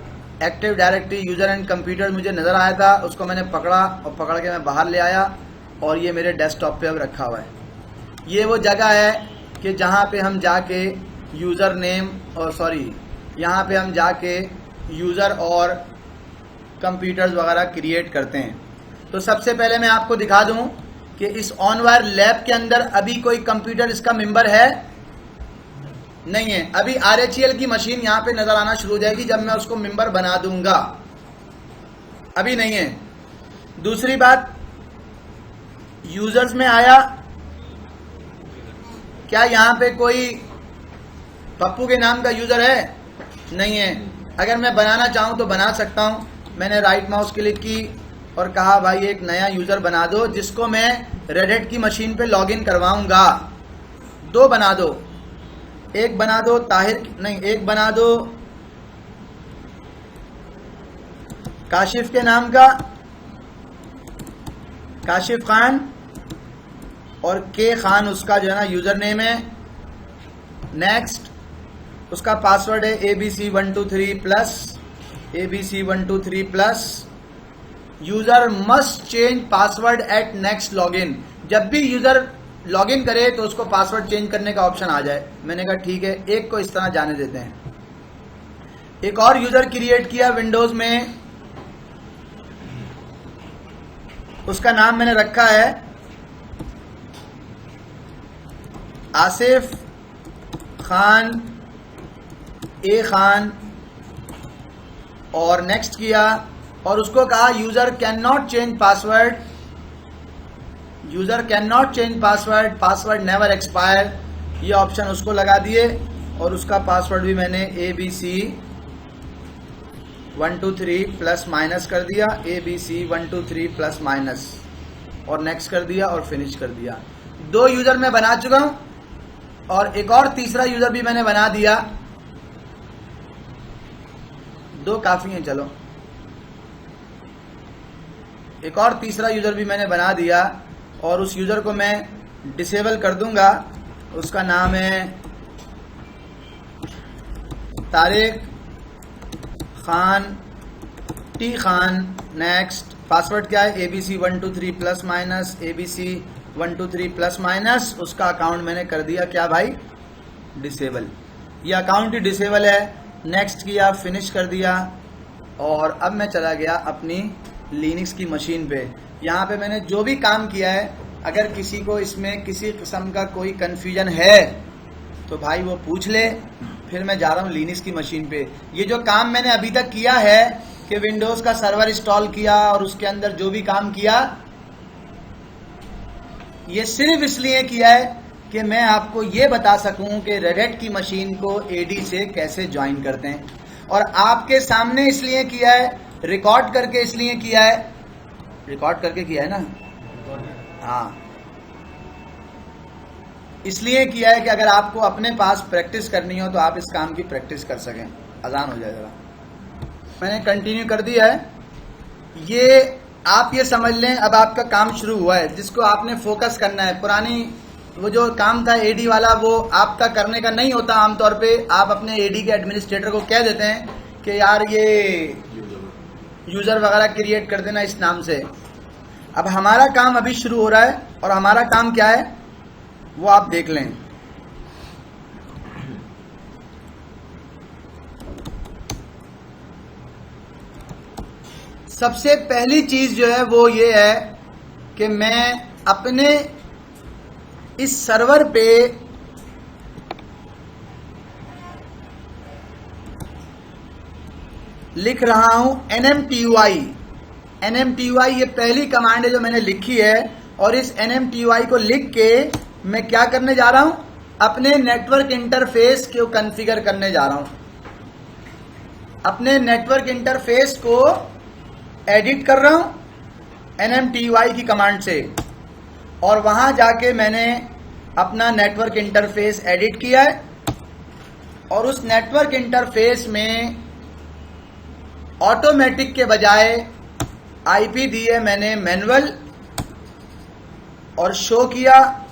active directory user and computer मुझे नज़र आया था, उसको मैंने पकड़ा और पकड़ के मैं बाहर ले आया और ये मेरे डेस्कटॉप पे अब रखा हुआ है। ये वो जगह है कि जहाँ पे हम जाके यूज़र नेम और यहाँ पे हम जाके यूज़र और कंप्यूटर्स वगैरह क्रिएट करते हैं। तो सबसे पहले मैं आपको दिखा दूं कि इस ऑनवायर लैब के अंदर अभी कोई कंप्यूटर इसका मेंबर है नहीं है। अभी RHEL की मशीन यहाँ पे नजर आना शुरू हो जाएगी जब मैं उसको मेंबर बना दूंगा, अभी नहीं है। दूसरी बात, यूजर्स में आया, क्या यहाँ पे कोई पप्पू के नाम का यूजर है? नहीं है। अगर मैं बनाना चाहूं तो बना सकता हूं। मैंने राइट माउस क्लिक की और कहा भाई एक नया यूजर बना दो जिसको मैं रेडिट की मशीन पे लॉगिन करवाऊंगा। 2 बना दो, एक बना दो ताहिर, नहीं एक बना दो काशिफ के नाम का, काशिफ खान, और के खान उसका जो है ना यूजर नेम है। नेक्स्ट, उसका पासवर्ड है ABC123+, ABC123+। User must change password at next login. जब भी यूजर लॉगिन करे तो उसको पासवर्ड चेंज करने का ऑप्शन आ जाए। मैंने कहा ठीक है, एक को इस तरह जाने देते हैं। एक और यूजर क्रिएट किया विंडोज में, उसका नाम मैंने रखा है आसिफ खान ए खान, और नेक्स्ट किया और उसको कहा user can not change password, user can not change password, password never expire, ये ऑप्शन उसको लगा दिए। और उसका पासवर्ड भी मैंने ABC123+- कर दिया, ABC123+- और नेक्स्ट कर दिया और फिनिश कर दिया। 2 यूजर मैं बना चुका हूं और एक और तीसरा यूजर भी मैंने बना दिया। 2 काफी हैं, चलो एक और तीसरा यूजर भी मैंने बना दिया और उस यूजर को मैं डिसेबल कर दूंगा। उसका नाम है Tariq Khan T Khan. Next, password क्या है? ABC123+- ABC123+-। उसका अकाउंट मैंने कर दिया क्या भाई? डिसेबल। ये अकाउंट ही डिसेबल है। नेक्स्ट किया, फिनिश कर दिया और अब मैं चला गया अपनी लिनक्स की मशीन पे। यहाँ पे मैंने जो भी काम किया है, अगर किसी को इसमें किसी किस्म का कोई कंफ्यूजन है तो भाई वो पूछ ले। फिर मैं जा रहा हूँ लिनक्स की मशीन पे। ये जो काम मैंने अभी तक किया है कि विंडोज का सर्वर इंस्टॉल किया और उसके अंदर जो भी काम किया, ये सिर्फ इसलिए किया है कि मैं आपको ये बता सकूं कि रेडिट की मशीन को एडी से कैसे ज्वाइन करते हैं। और आपके सामने इसलिए किया है, रिकॉर्ड करके इसलिए किया है, रिकॉर्ड करके किया है ना, हाँ, इसलिए किया है कि अगर आपको अपने पास प्रैक्टिस करनी हो तो आप इस काम की प्रैक्टिस कर सकें। अजान हो जाए जरा। मैंने कंटिन्यू कर दिया है। ये आप ये समझ लें अब आपका काम शुरू हुआ है, जिसको आपने फोकस करना है। पुरानी वो जो काम था एडी वाला, वो आपका करने का नहीं होता। आमतौर पे आप अपने एडी के एडमिनिस्ट्रेटर को कह देते हैं कि यार ये यूजर वगैरह क्रिएट कर देना इस नाम से। अब हमारा काम अभी शुरू हो रहा है और हमारा काम क्या है वो आप देख लें। सबसे पहली चीज जो है वो ये है कि मैं अपने इस सर्वर पे लिख रहा हूं nmty। nmty ये पहली कमांड है जो मैंने लिखी है और इस nmty को लिख के मैं क्या करने जा रहा हूं, अपने नेटवर्क इंटरफेस को कॉन्फ़िगर करने जा रहा हूं। अपने नेटवर्क इंटरफेस को एडिट कर रहा हूं nmty की कमांड से, और वहां जाके मैंने अपना नेटवर्क इंटरफेस एडिट किया है। और उस नेटवर्क इंटरफेस में ऑटोमेटिक के बजाय आईपी दी है मैंने मैनुअल और शो किया।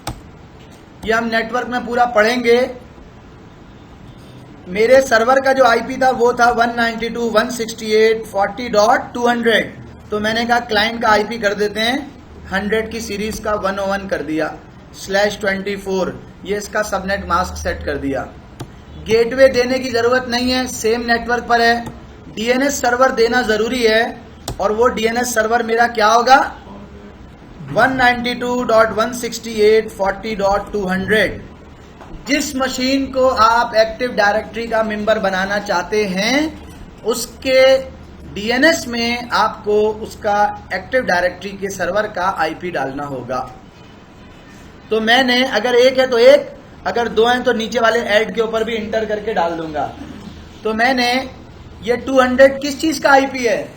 ये हम नेटवर्क में पूरा पढ़ेंगे। मेरे सर्वर का जो आईपी था वो था 192.168.40.200। तो मैंने कहा क्लाइंट का आईपी कर देते हैं 100 की सीरीज का 101 कर दिया /24, ये इसका सबनेट मास्क सेट कर दिया। गेटवे देने की जरूरत नहीं है, सेम नेटवर्क पर है। डीएनएस सर्वर देना जरूरी है और वो डीएनएस सर्वर मेरा क्या होगा 192.168.40.200। जिस मशीन को आप एक्टिव डायरेक्टरी का मेंबर बनाना चाहते हैं उसके डीएनएस में आपको उसका एक्टिव डायरेक्टरी के सर्वर का आईपी डालना होगा। तो मैंने अगर एक है तो एक, अगर दो हैं तो नीचे वाले ऐड के ऊपर भी इंटर करके डाल दूंगा। तो मैंने ये 200 किस चीज का आईपी है,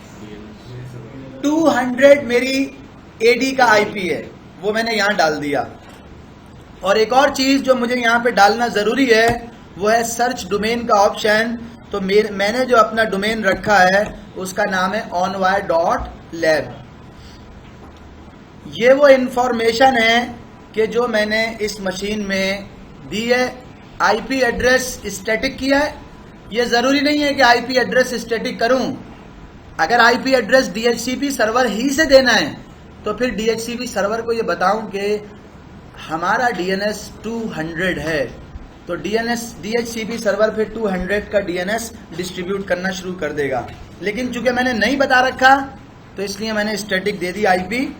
200 मेरी एडी का आईपी है, वो मैंने यहां डाल दिया। और एक और चीज जो मुझे यहां पे डालना जरूरी है वो है सर्च डोमेन का ऑप्शन। तो मैंने जो अपना डोमेन रखा है उसका नाम है onwire.lab। ये वो इंफॉर्मेशन है कि जो मैंने इस मशीन में दी है। आईपी एड्रेस स्टैटिक किया है, ये जरूरी नहीं है कि आईपी एड्रेस स्टैटिक करूं। अगर आईपी एड्रेस डीएचसीपी सर्वर ही से देना है तो फिर डीएचसीपी सर्वर को ये बताऊं कि हमारा डीएनएस 200 है, तो डीएचसीपी सर्वर फिर 200 का डीएनएस डिस्ट्रीब्यूट करना शुरू कर देगा। लेकिन चूंकि मैंने नहीं बता रखा तो इसलिए मैंने स्टैटिक दे दी आईपी।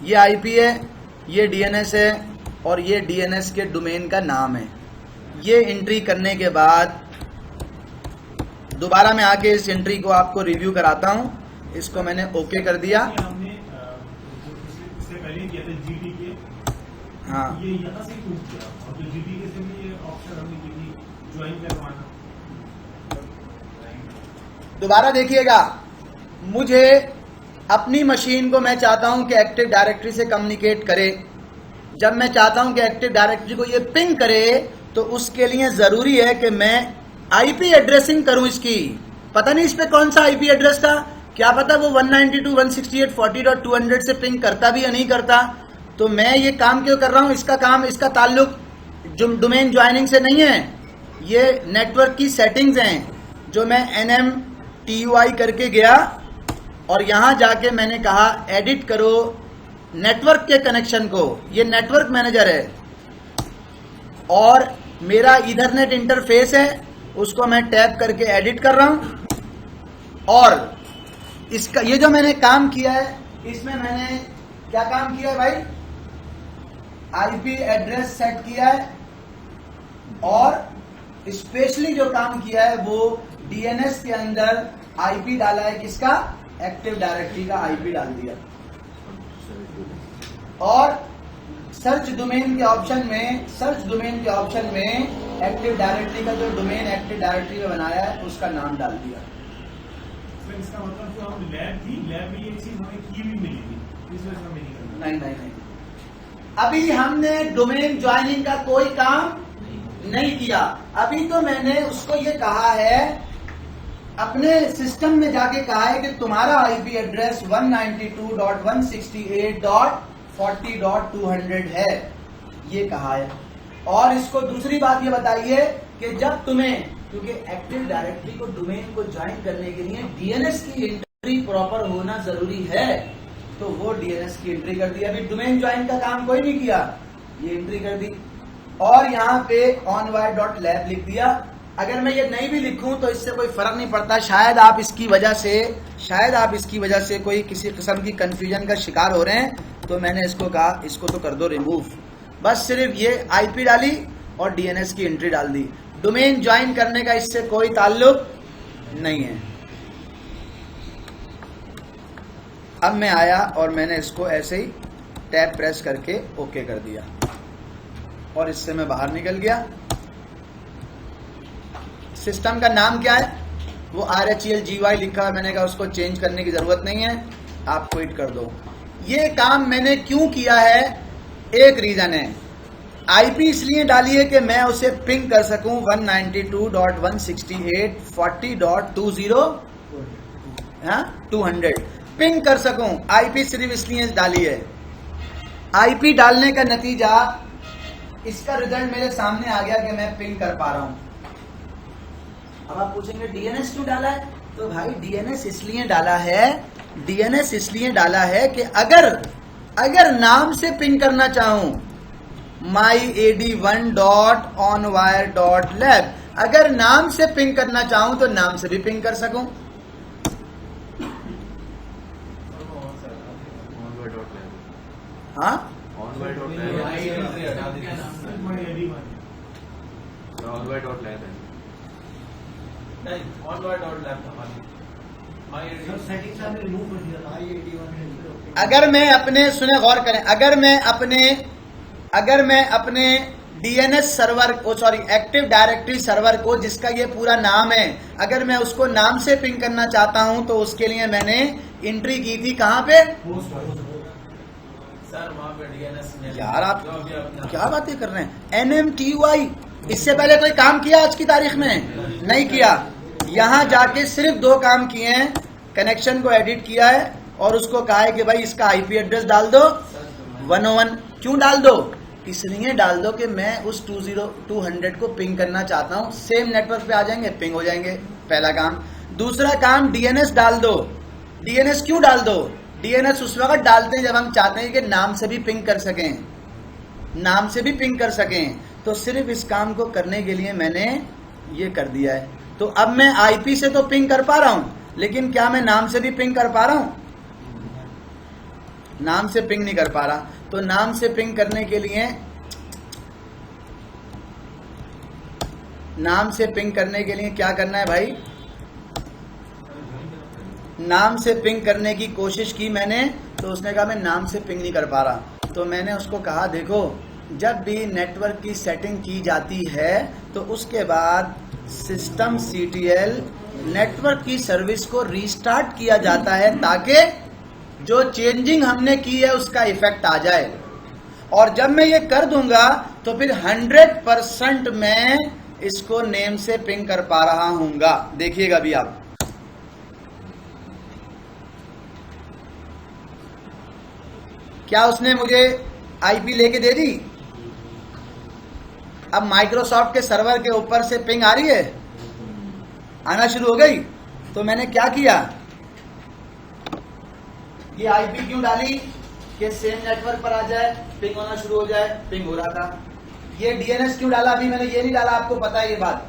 ये आईपी है, ये डीएनएस है और ये डीएनएस के डोमेन का नाम है। ये एंट्री करने के बाद दोबारा मैं आके इस एंट्री को आपको रिव्यू कराता हूं। इसको मैंने ओके कर दिया। हमने इससे पहले किया था जीटी के, हाँ, ये यहाँ से क्यों किया और जो जीटी के से भी ये ऑप्शन हमने की थी ज्वाइन करवाना। दोबारा देखिएगा, मुझे अपनी मशीन को मैं चाहता हूं कि एक्टिव डायरेक्टरी से कम्युनिकेट करे। जब मैं चाहता हूं कि एक्टिव डायरेक्टरी को ये पिंग करे तो उसके लिए जरूरी है कि मैं आईपी एड्रेसिंग करूं। इसकी पता नहीं इस पे कौन सा आईपी एड्रेस था, क्या पता वो 192.168.40.200 से पिंग करता भी या नहीं करता। तो मैं ये काम क्यों कर रहा हूं, इसका ताल्लुक डोमेन ज्वाइनिंग से नहीं है, ये नेटवर्क की सेटिंग्स हैं जो मैं NMTUI करके गया और यहां जाके मैंने कहा एडिट करो नेटवर्क के कनेक्शन को। ये नेटवर्क मैनेजर है और मेरा ईथरनेट इंटरफेस है, उसको मैं टैप करके एडिट कर रहा हूं। और इसका ये जो मैंने काम किया है इसमें मैंने क्या काम किया है भाई, आईपी एड्रेस सेट किया है और स्पेशली जो काम किया है वो डीएनएस के अंदर आईपी डाला है, किसका, एक्टिव डायरेक्टरी का आईपी डाल दिया। और सर्च डोमेन के ऑप्शन में एक्टिव डायरेक्टरी का जो डोमेन एक्टिव डायरेक्टरी में बनाया है उसका नाम डाल दिया। तो इसका मतलब जो हम लैब में ये चीज हमें की भी मिली थी, इस वजह से हमें नहीं करना। नहीं, अभी हमने डोमेन ज्वाइनिंग का कोई काम नहीं किया। अभी तो मैंने उसको ये कहा है, अपने सिस्टम में जाके कहा है कि तुम्हारा आईपी एड्रेस 192.168.40.200 है, ये कहा है। और इसको दूसरी बात ये बताइए कि जब तुम्हें, क्योंकि एक्टिव डायरेक्टरी को डोमेन को ज्वाइन करने के लिए डीएनएस की एंट्री प्रॉपर होना जरूरी है, तो वो डीएनएस की एंट्री कर दी। अभी डोमेन ज्वाइन का काम कोई नहीं किया, ये एंट्री कर दी और यहाँ पे onwire.lab लिख दिया। अगर मैं ये नहीं भी लिखूं तो इससे कोई फर्क नहीं पड़ता। शायद आप इसकी वजह से कोई किसी किस्म की कंफ्यूजन का शिकार हो रहे हैं, तो मैंने इसको कहा इसको तो कर दो रिमूव। बस सिर्फ ये आईपी डाली और डीएनएस की एंट्री डाल दी। डोमेन ज्वाइन करने का इससे कोई ताल्लुक नहीं है। अब मैं आया और मैंने इसको ऐसे ही टैब प्रेस करके ओके कर दिया और इससे मैं बाहर निकल गया। सिस्टम का नाम क्या है, वो RHELGY लिखा है, मैंने कहा उसको चेंज करने की जरूरत नहीं है, आप क्विट कर दो। ये काम मैंने क्यों किया है, एक रीजन है। आईपी इसलिए डाली है कि मैं उसे पिंग कर सकूं 192.168.40.200 पिंग कर सकूं। आईपी सिर्फ इसलिए डाली है। आईपी डालने का नतीजा, इसका रिजल्ट मेरे सामने आ गया कि मैं पिंग कर पा रहा हूं। अब आप पूछेंगे डीएनएस क्यों डाला है, तो भाई डीएनएस इसलिए डाला है कि अगर नाम से पिंग करना चाहूं myad1.onwire.lab, अगर नाम से पिंग करना चाहूं तो नाम से भी पिंग कर सकूं। हाँ सेटिंग्स आपने रिमूव कर दिया था। अगर मैं अपने, सुने गौर करें, अगर मैं अपने डीएनएस सर्वर को, सॉरी एक्टिव डायरेक्टरी सर्वर को, जिसका ये पूरा नाम है, अगर मैं उसको नाम से पिंग करना चाहता हूं तो उसके लिए मैंने एंट्री की थी कहां पे सर, वहाँ पे डीएनएस में यार आप क्या बातें कर रहे हैं, NMTY। इससे पहले कोई काम किया आज की तारीख में? नहीं किया। यहां जाके सिर्फ 2 काम किए हैं, कनेक्शन को एडिट किया है और उसको कहा है कि भाई इसका आईपी एड्रेस डाल दो 101। क्यों डाल दो? इसलिए डाल दो कि मैं उस 200 को पिंग करना चाहता हूं, सेम नेटवर्क पे आ जाएंगे, पिंग हो जाएंगे, पहला काम। दूसरा काम डीएनएस डाल दो। डीएनएस क्यों डाल दो? डीएनएस उस वक्त डालते हैं जब हम चाहते हैं कि नाम से भी पिंग कर सकें, तो सिर्फ इस काम को करने के लिए मैंने ये कर दिया है। तो अब मैं आईपी से तो पिंग कर पा रहा हूं, लेकिन क्या मैं नाम से भी पिंग कर पा रहा हूं? नाम से पिंग नहीं कर पा रहा। तो नाम से पिंग करने के लिए क्या करना है भाई? नाम से पिंग करने की कोशिश की मैंने, तो उसने कहा मैं नाम से पिंग नहीं कर पा रहा। तो मैंने उसको कहा देखो, जब भी नेटवर्क की सेटिंग की जाती है तो उसके बाद सिस्टम CTL नेटवर्क की सर्विस को रीस्टार्ट किया जाता है ताकि जो चेंजिंग हमने की है उसका इफेक्ट आ जाए। और जब मैं ये कर दूंगा तो फिर 100% मैं इसको नेम से पिंग कर पा रहा हूंगा। देखिएगा अभी आप, क्या उसने मुझे आईपी लेके दे दी? अब माइक्रोसॉफ्ट के सर्वर के ऊपर से पिंग आ रही है, आना शुरू हो गई। तो मैंने क्या किया, ये आईपी क्यों डाली कि सेम नेटवर्क पर आ जाए, पिंग होना शुरू हो जाए, पिंग हो रहा था। ये डीएनएस क्यों डाला, अभी मैंने ये नहीं डाला, आपको पता है ये बात।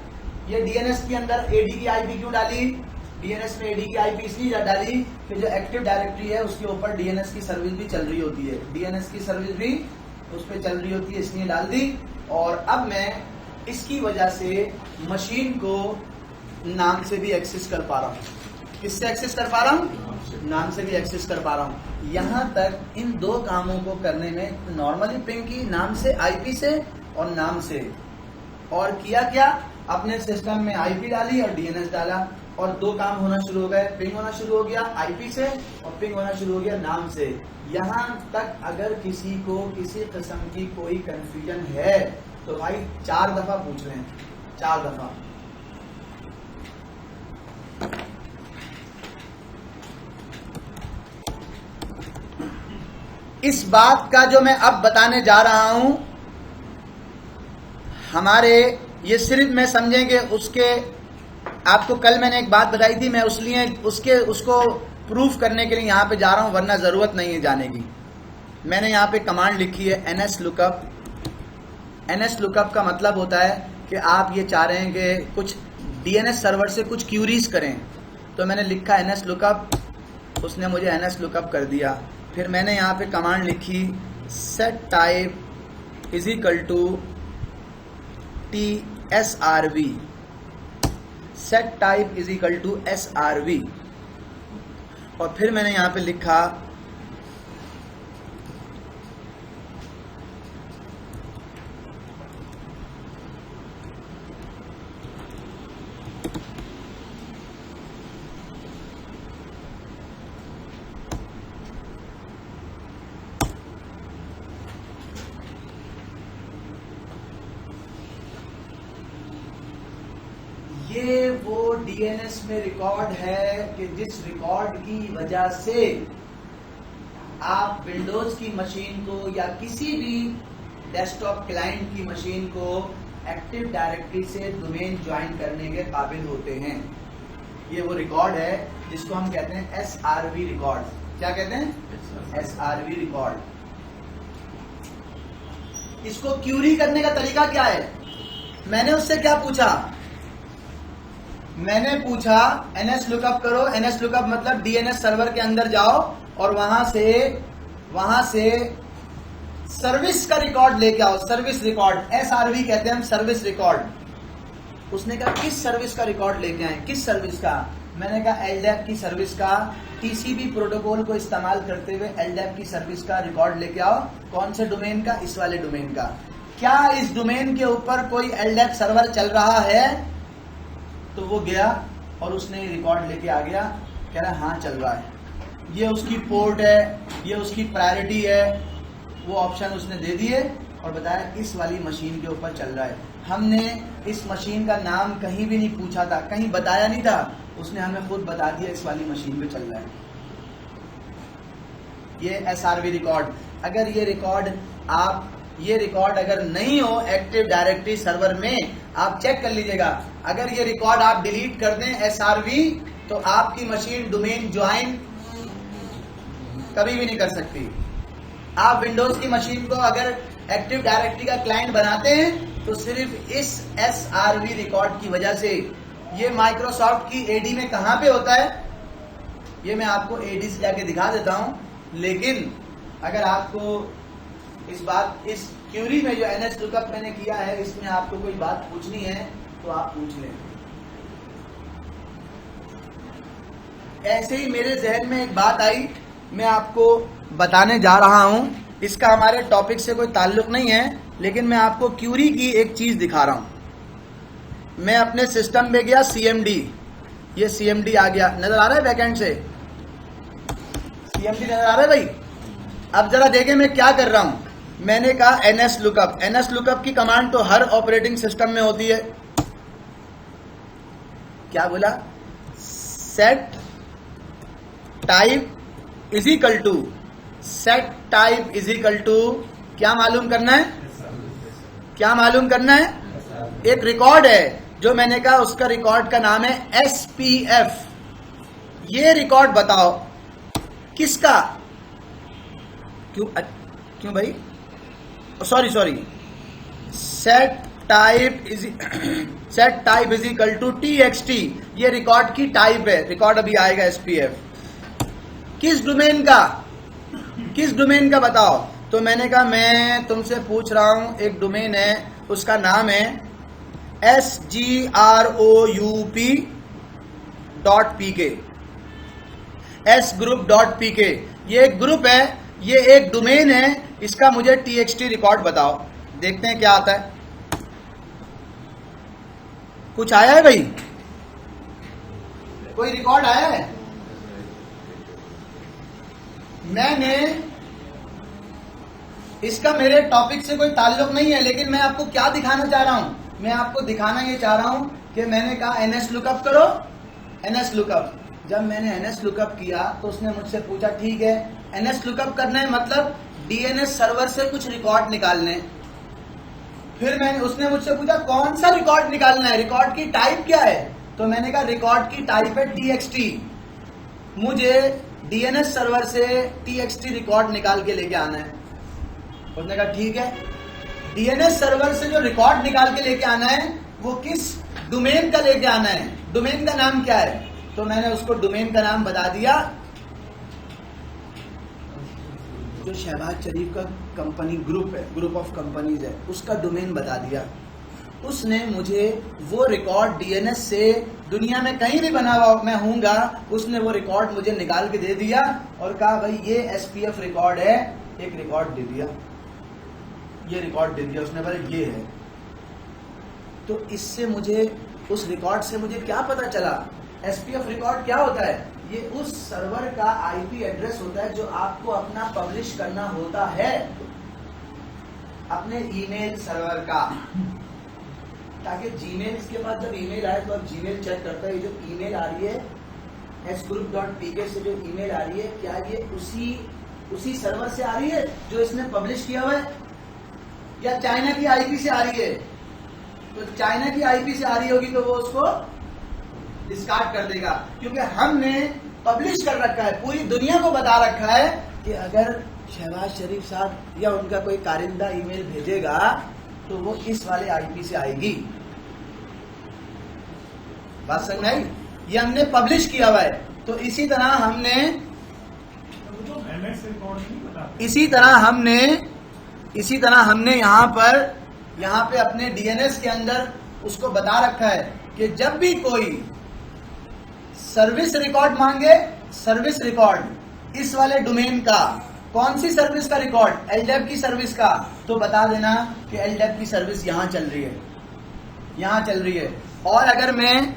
ये डीएनएस के अंदर एडी की आईपी क्यों डाली? डीएनएस में एडी की आईपी इसलिए डाली कि जो एक्टिव डायरेक्टरी है उसके ऊपर डीएनएस की सर्विस भी चल रही होती है, डीएनएस की सर्विस भी उस पर चल रही होती है, इसलिए डाल दी। और अब मैं इसकी वजह से मशीन को नाम से भी एक्सेस कर पा रहा हूँ। किससे एक्सेस कर पा रहा हूँ? नाम से भी एक्सेस कर पा रहा हूँ। यहां तक इन 2 कामों को करने में नॉर्मली पिंग की नाम से, आईपी से और नाम से, और किया क्या, अपने सिस्टम में आईपी डाली और डीएनएस डाला और 2 काम होना शुरू हो गए, पिंग होना शुरू हो गया आईपी से और पिंग होना शुरू हो गया नाम से। यहां तक अगर किसी को किसी किस्म की कोई कंफ्यूजन है तो भाई 4 दफा पूछ लें, 4 दफा। इस बात का जो मैं अब बताने जा रहा हूं, हमारे ये सिर्फ मैं समझेंगे उसके, आपको कल मैंने एक बात बताई थी, मैं उसको प्रूफ करने के लिए यहां पे जा रहा हूं, वरना जरूरत नहीं है जाने की। मैंने यहां पे कमांड लिखी है NS lookup। NS lookup का मतलब होता है कि आप ये चाह रहे हैं कि कुछ DNS सर्वर से कुछ क्यूरीज करें, तो मैंने लिखा NS lookup, उसने मुझे NS lookup कर दिया। फिर मैंने यहाँ पे कमांड लिखी set type is equal to TSRV, set type is equal to SRV, और फिर मैंने यहाँ पे लिखा ये वो डीएनएस में रिकॉर्ड है कि जिस रिकॉर्ड की वजह से आप विंडोज की मशीन को या किसी भी डेस्कटॉप क्लाइंट की मशीन को एक्टिव डायरेक्टरी से डोमेन ज्वाइन करने के काबिल होते हैं। ये वो रिकॉर्ड है जिसको हम कहते हैं SRV रिकॉर्ड। क्या कहते हैं? SRV record. इसको क्यूरी करने का तरीका क्या है? मैंने उससे क्या पूछा? मैंने पूछा NS लुकअप करो। NS लुकअप मतलब DNS सर्वर के अंदर जाओ और वहां से सर्विस का रिकॉर्ड लेके आओ। सर्विस रिकॉर्ड, SRV कहते हैं हम, सर्विस रिकॉर्ड। उसने कहा किस सर्विस का रिकॉर्ड लेके आए? किस सर्विस का? मैंने कहा LDAP की सर्विस का, TCP प्रोटोकॉल को इस्तेमाल करते हुए LDAP की सर्विस का रिकॉर्ड लेके आओ। कौन से डोमेन का? इस वाले डोमेन का। क्या इस डोमेन के ऊपर कोई LDAP सर्वर चल रहा है? तो वो गया और उसने रिकॉर्ड लेके आ गया, कह रहा हाँ चल रहा है, ये उसकी पोर्ट है, ये उसकी प्रायोरिटी है। वो ऑप्शन उसने दे दिए और बताया इस वाली मशीन के ऊपर चल रहा है। हमने इस मशीन का नाम कहीं भी नहीं पूछा था, कहीं बताया नहीं था, उसने हमें खुद बता दिया इस वाली मशीन पे चल रहा है। ये SRV रिकॉर्ड। अगर ये रिकॉर्ड अगर नहीं हो एक्टिव डायरेक्टरी सर्वर में, आप चेक कर लीजिएगा। अगर ये रिकॉर्ड आप डिलीट कर दें SRV, तो आपकी मशीन डोमेन ज्वाइन कभी भी नहीं कर सकती। आप विंडोज की मशीन को अगर एक्टिव डायरेक्टरी का क्लाइंट बनाते हैं तो सिर्फ इस SRV रिकॉर्ड की वजह से। ये माइक्रोसॉफ्ट की AD में कहां पे होता है, ये मैं आपको AD से जाके दिखा देता हूं। लेकिन अगर आपको इस क्यूरी में जो NS लुकअप मैंने किया है, इसमें आपको कोई बात पूछनी है तो आप पूछ लें। ऐसे ही मेरे जहन में एक बात आई, मैं आपको बताने जा रहा हूं। इसका हमारे टॉपिक से कोई ताल्लुक नहीं है, लेकिन मैं आपको क्यूरी की एक चीज दिखा रहा हूं। मैं अपने सिस्टम में गया CMD, ये CMD आ गया, नजर आ रहा है बैकएंड से? CMD नजर आ रहा है भाई? अब जरा देखें मैं क्या कर रहा हूं। मैंने कहा NS लुकअप। NS लुकअप की कमांड तो हर ऑपरेटिंग सिस्टम में होती है। क्या बोला? Set type is equal to, set type is equal to क्या मालूम करना है? क्या मालूम करना है? एक रिकॉर्ड है जो मैंने कहा, उसका रिकॉर्ड का नाम है SPF। ये रिकॉर्ड बताओ किसका? क्यों भाई? Sorry, set type is equal to TXT। ये रिकॉर्ड की टाइप है, रिकॉर्ड अभी आएगा SPF। किस डोमेन का बताओ? तो मैंने कहा मैं तुमसे पूछ रहा हूं, एक डोमेन है उसका नाम है sgroup.pk, sgroup.pk। ये एक ग्रुप है, ये एक डोमेन है, इसका मुझे TXT रिकॉर्ड बताओ। देखते हैं क्या आता है। कुछ आया है भाई? कोई रिकॉर्ड आया है? मैंने इसका मेरे टॉपिक से कोई ताल्लुक नहीं है, लेकिन मैं आपको क्या दिखाना चाह रहा हूं? मैं आपको दिखाना ये चाह रहा हूं कि मैंने कहा NS लुकअप करो। NS लुकअप, जब मैंने NS लुकअप किया तो उसने मुझसे पूछा ठीक है NS लुकअप करना है, मतलब DNS सर्वर से कुछ रिकॉर्ड निकालने। फिर उसने मुझसे पूछा कौन सा रिकॉर्ड निकालना है, रिकॉर्ड की टाइप क्या है? तो मैंने कहा रिकॉर्ड की टाइप है TXT। मुझे DNS सर्वर से TXT रिकॉर्ड निकाल के लेके आना है। उसने कहा ठीक है। DNS सर्वर से जो रिकॉर्ड निकाल के लेके आना है वो किस डोमेन का लेके आना है? डोमेन का नाम क्या है? तो मैंने उसको डोमेन का नाम बता दिया, जो शहबाज शरीफ का कंपनी ग्रुप है, ग्रुप ऑफ कंपनीज है, उसका डोमेन बता दिया। उसने मुझे वो रिकॉर्ड DNS से दुनिया में कहीं भी बना हुआ मैं हूँगा, उसने वो रिकॉर्ड मुझे निकाल के दे दिया और कहा भाई ये SPF रिकॉर्ड है। एक रिकॉर्ड दे दिया, ये रिकॉर्ड दे दिया उसने, बोला ये है। तो इससे मुझे, उस रिकॉर्ड से मुझे क्या पता चला? SPF रिकॉर्ड क्या होता है? ये उस सर्वर का IP एड्रेस होता है जो आपको अपना पब्लिश करना होता है, अपने ईमेल सर्वर का, ताकि जीमेल के बाद जब ईमेल आए तो आप जीमेल चेक करता है। ये जो ईमेल आ रही है sgroup.pk से जो ईमेल आ रही है, क्या ये उसी सर्वर से आ रही है जो इसने पब्लिश किया हुआ है, या चाइना की IP से आ रही है? तो चाइना की आईपी से आ रही होगी तो वो उसको डिस्कार्ड कर देगा, क्योंकि हमने पब्लिश कर रखा है, पूरी दुनिया को बता रखा है कि अगर शहबाज शरीफ साहब या उनका कोई कारिंदा ईमेल भेजेगा तो वो इस वाले आईपी से आएगी। बात समझ में आई? ये हमने पब्लिश किया हुआ है। तो इसी तरह हमने एमएक्स रिकॉर्ड नहीं बताते। इसी तरह हमने यहाँ पे अपने डीएनएस के अंदर उसको बता रखा है कि जब भी कोई सर्विस रिकॉर्ड मांगे, सर्विस रिकॉर्ड इस वाले डोमेन का, कौन सी सर्विस का रिकॉर्ड, एलडेप की सर्विस का, तो बता देना कि एलडेप की सर्विस यहां चल रही है, यहां चल रही है। और अगर मैं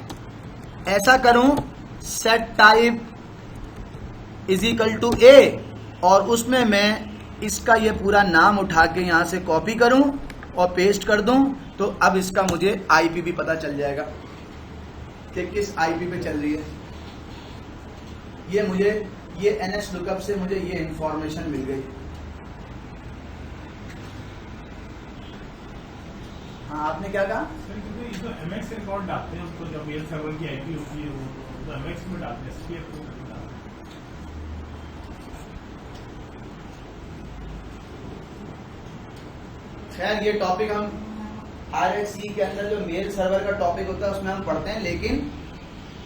ऐसा करूं set type is equal to A और उसमें मैं इसका ये पूरा नाम उठा के यहां से कॉपी करूं और पेस्ट कर दूं, तो अब इसका मुझे आईपी भी पता चल जाएगा कि किस आईपी पे चल रही है। ये एनएस लुकअप से मुझे ये इंफॉर्मेशन मिल गई। हाँ, आपने क्या कहा? क्योंकि तो एमएक्स रिकॉर्ड डालते हैं उसको, जब मेल सर्वर की आईपी होती है वो तो एमएक्स में डालते हैं, एसपीएफ को डालते हैं। खैर ये टॉपिक हम RSC के अंदर जो मेल सर्वर का टॉपिक होता है उसमें हम पढ़ते हैं, लेकिन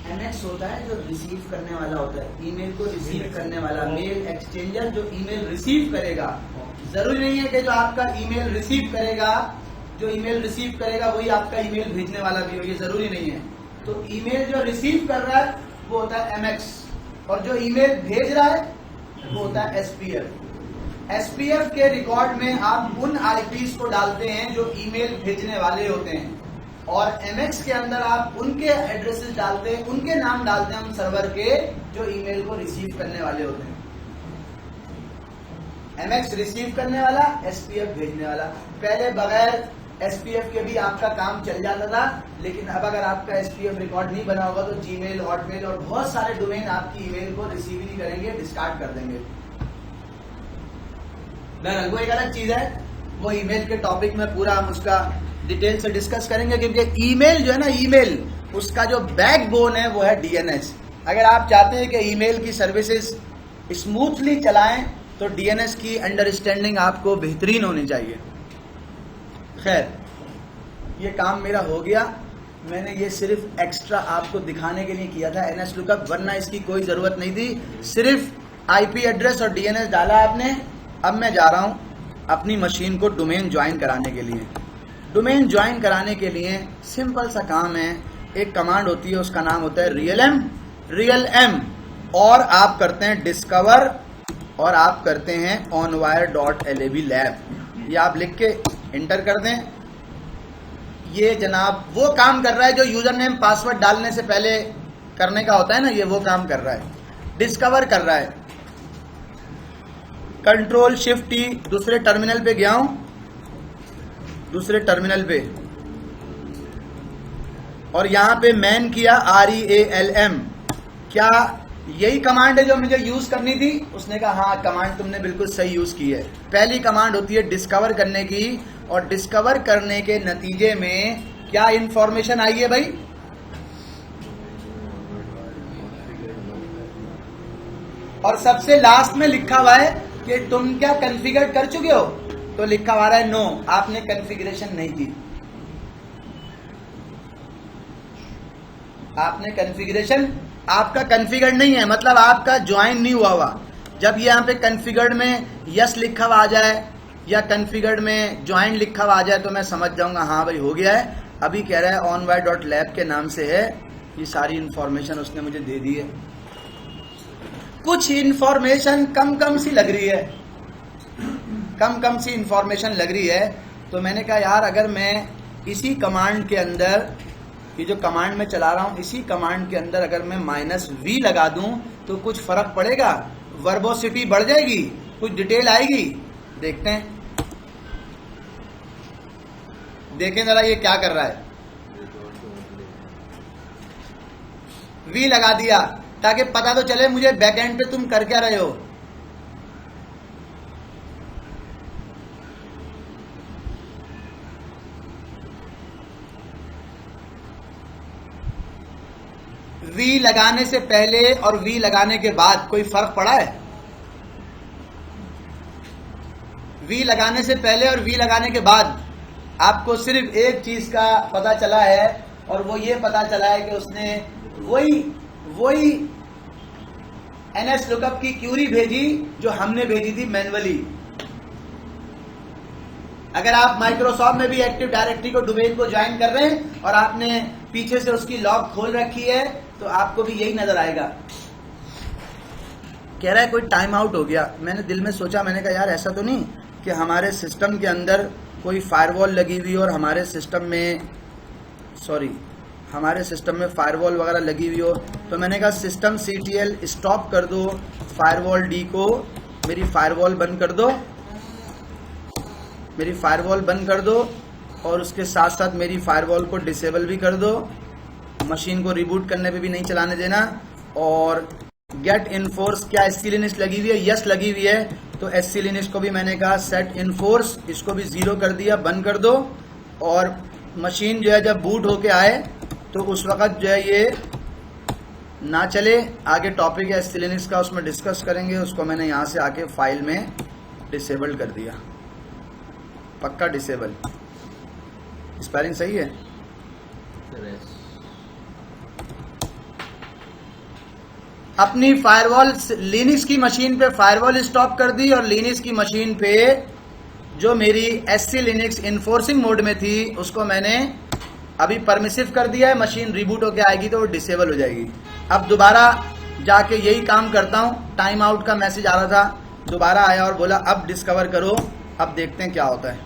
एमएक्स होता है जो रिसीव करने वाला होता है, ईमेल को रिसीव करने वाला, मेल एक्सचेंजर जो ईमेल रिसीव करेगा। जरूरी नहीं है कि जो आपका ईमेल रिसीव करेगा, जो ईमेल रिसीव करेगा वही आपका ईमेल भेजने वाला भी हो, ये जरूरी नहीं है। तो ईमेल जो रिसीव कर रहा है वो होता है एमएक्स, और जो ईमेल भेज रहा है वो होता है एसपीएफ। एसपीएफ के रिकॉर्ड में आप उन आईपीज को डालते हैं जो ईमेल भेजने वाले होते हैं, और एमएक्स के अंदर आप उनके एड्रेसेस डालते हैं, उनके नाम डालते हैं उन सर्वर के जो ईमेल को रिसीव करने वाले होते हैं। एमएक्स रिसीव करने वाला, एसपीएफ भेजने वाला। पहले बगैर एसपीएफ के भी आपका काम चल जाता था, लेकिन अब अगर आपका एसपीएफ रिकॉर्ड नहीं बना होगा तो जीमेल, हॉटमेल और बहुत सारे डोमेन आपकी ईमेल को रिसीव नहीं करेंगे, डिस्कार्ड कर देंगे। वो एक अलग चीज है, वो ईमेल के टॉपिक में पूरा हम उसका डिटेल से डिस्कस करेंगे, क्योंकि ईमेल जो है ना, ईमेल उसका जो बैकबोन है वो है डीएनएस। अगर आप चाहते हैं कि ईमेल की सर्विसेज स्मूथली चलाएं तो डीएनएस की अंडरस्टैंडिंग आपको बेहतरीन होनी चाहिए। खैर ये काम मेरा हो गया, मैंने ये सिर्फ एक्स्ट्रा आपको दिखाने के लिए किया था एनएस लुकअप, वरना इसकी कोई जरूरत नहीं थी। सिर्फ आईपी एड्रेस और डीएनएस डाला आपने। अब मैं जा रहा हूं अपनी मशीन को डोमेन ज्वाइन कराने के लिए। डोमेन ज्वाइन कराने के लिए सिंपल सा काम है, एक कमांड होती है, उसका नाम होता है रियल एम, और आप करते हैं डिस्कवर और आप करते हैं onwire.lab lab। ये आप लिख के इंटर कर दें। ये जनाब वो काम कर रहा है जो यूजर नेम पासवर्ड डालने से पहले करने का होता है ना, ये वो काम कर रहा है, डिस्कवर कर रहा है। कंट्रोल शिफ्ट टी, दूसरे टर्मिनल पे गया हूं, दूसरे टर्मिनल पे, और यहां पे मैन किया REALM। क्या यही कमांड है जो मुझे यूज करनी थी? उसने कहा हाँ, कमांड तुमने बिल्कुल सही यूज की है। पहली कमांड होती है डिस्कवर करने की, और डिस्कवर करने के नतीजे में क्या इंफॉर्मेशन आई है भाई? और सबसे लास्ट में लिखा हुआ है कि तुम क्या कॉन्फ़िगर कर चुके हो, तो लिखा हुआ है नो, आपने कॉन्फ़िगरेशन नहीं की। आपने कॉन्फ़िगरेशन, आपका कॉन्फ़िगर्ड नहीं है, मतलब आपका ज्वाइन नहीं हुआ हुआ। जब यहाँ पे कॉन्फ़िगर्ड में यस लिखा हुआ आ जाए या कॉन्फ़िगर्ड में ज्वाइन लिखा हुआ आ जाए तो मैं समझ जाऊंगा हाँ भाई हो गया है। अभी कह रहा है onwire.lab के नाम से है, ये सारी इंफॉर्मेशन उसने मुझे दे दी है। कुछ इंफॉर्मेशन कम सी लग रही है, कम सी इंफॉर्मेशन लग रही है, तो मैंने कहा यार अगर मैं इसी कमांड के अंदर, ये जो कमांड में चला रहा हूं, इसी कमांड के अंदर अगर मैं -v लगा दूं तो कुछ फर्क पड़ेगा, वर्बोसिटी बढ़ जाएगी, कुछ डिटेल आएगी। देखते हैं, देखें जरा ये क्या कर रहा है। v लगा दिया ताकि पता तो चले मुझे बैकएंड पे तुम कर क्या रहे हो। वी लगाने से पहले और वी लगाने के बाद कोई फर्क पड़ा है? वी लगाने से पहले और वी लगाने के बाद आपको सिर्फ एक चीज का पता चला है, और वो ये पता चला है कि उसने वही एनएस लुकअप की क्यूरी भेजी जो हमने भेजी थी मैन्युअली। अगर आप माइक्रोसॉफ्ट में भी एक्टिव डायरेक्टरी को डोमेन को ज्वाइन कर रहे हैं और आपने पीछे से उसकी लॉग खोल रखी है तो आपको भी यही नजर आएगा। कह रहा है कोई टाइम आउट हो गया। मैंने दिल में सोचा, मैंने कहा यार ऐसा तो नहीं कि हमारे सिस्टम के अंदर कोई फायरवॉल लगी हुई और हमारे सिस्टम में फायरवॉल वगैरह लगी हुई हो। तो मैंने कहा सिस्टम CTL स्टॉप कर दो फायरवॉल डी को, मेरी फायरवॉल बंद कर दो और उसके साथ साथ मेरी फायरवॉल को डिसेबल भी कर दो, मशीन को रिबूट करने पे भी नहीं चलाने देना। और गेट इनफोर्स, क्या SC लिनिक्स लगी हुई है? यस लगी हुई है। तो SC लिनिक्स को भी मैंने कहा सेट इनफोर्स, इसको भी 0 कर दिया, बंद कर दो। और मशीन जो है जब बूट होके आए तो उस वक्त जो है ये ना चले। आगे टॉपिक है SC लिनिक्स का, उसमें डिस्कस करेंगे। उसको मैंने यहाँ से आके फाइल में डिसेबल कर दिया, पक्का डिसेबल। स्पेलिंग सही है? अपनी फायरवॉल लिनक्स की मशीन पे फायरवॉल स्टॉप कर दी और लिनक्स की मशीन पे जो मेरी SC लिनक्स इन्फोर्सिंग मोड में थी उसको मैंने अभी परमिसिव कर दिया है। मशीन रिबूट होके आएगी तो वो डिसेबल हो जाएगी। अब दोबारा जाके यही काम करता हूं। टाइम आउट का मैसेज आ रहा था, दोबारा आया और बोला अब डिस्कवर करो। अब देखते हैं क्या होता है।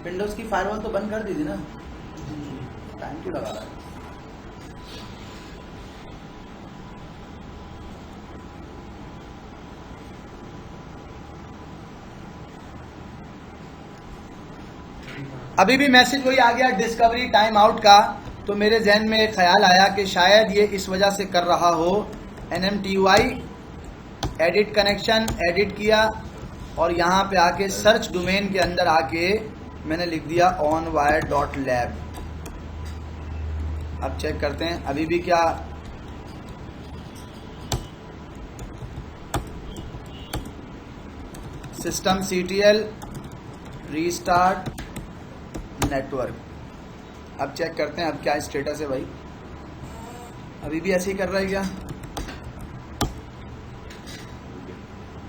विंडोज की फायरवॉल तो बंद कर दी थी ना, टाइम क्यों लगा रहा है? अभी भी मैसेज वही आ गया डिस्कवरी टाइम आउट का। तो मेरे जहन में एक ख्याल आया कि शायद ये इस वजह से कर रहा हो। NMTUI एडिट कनेक्शन एडिट किया और यहाँ पे आके सर्च डोमेन के अंदर आके मैंने लिख दिया onwire.lab। अब चेक करते हैं अभी भी क्या सिस्टम CTL रीस्टार्ट नेटवर्क। अब चेक करते हैं अब क्या स्टेटस है भाई। अभी भी ऐसे ही कर रहा है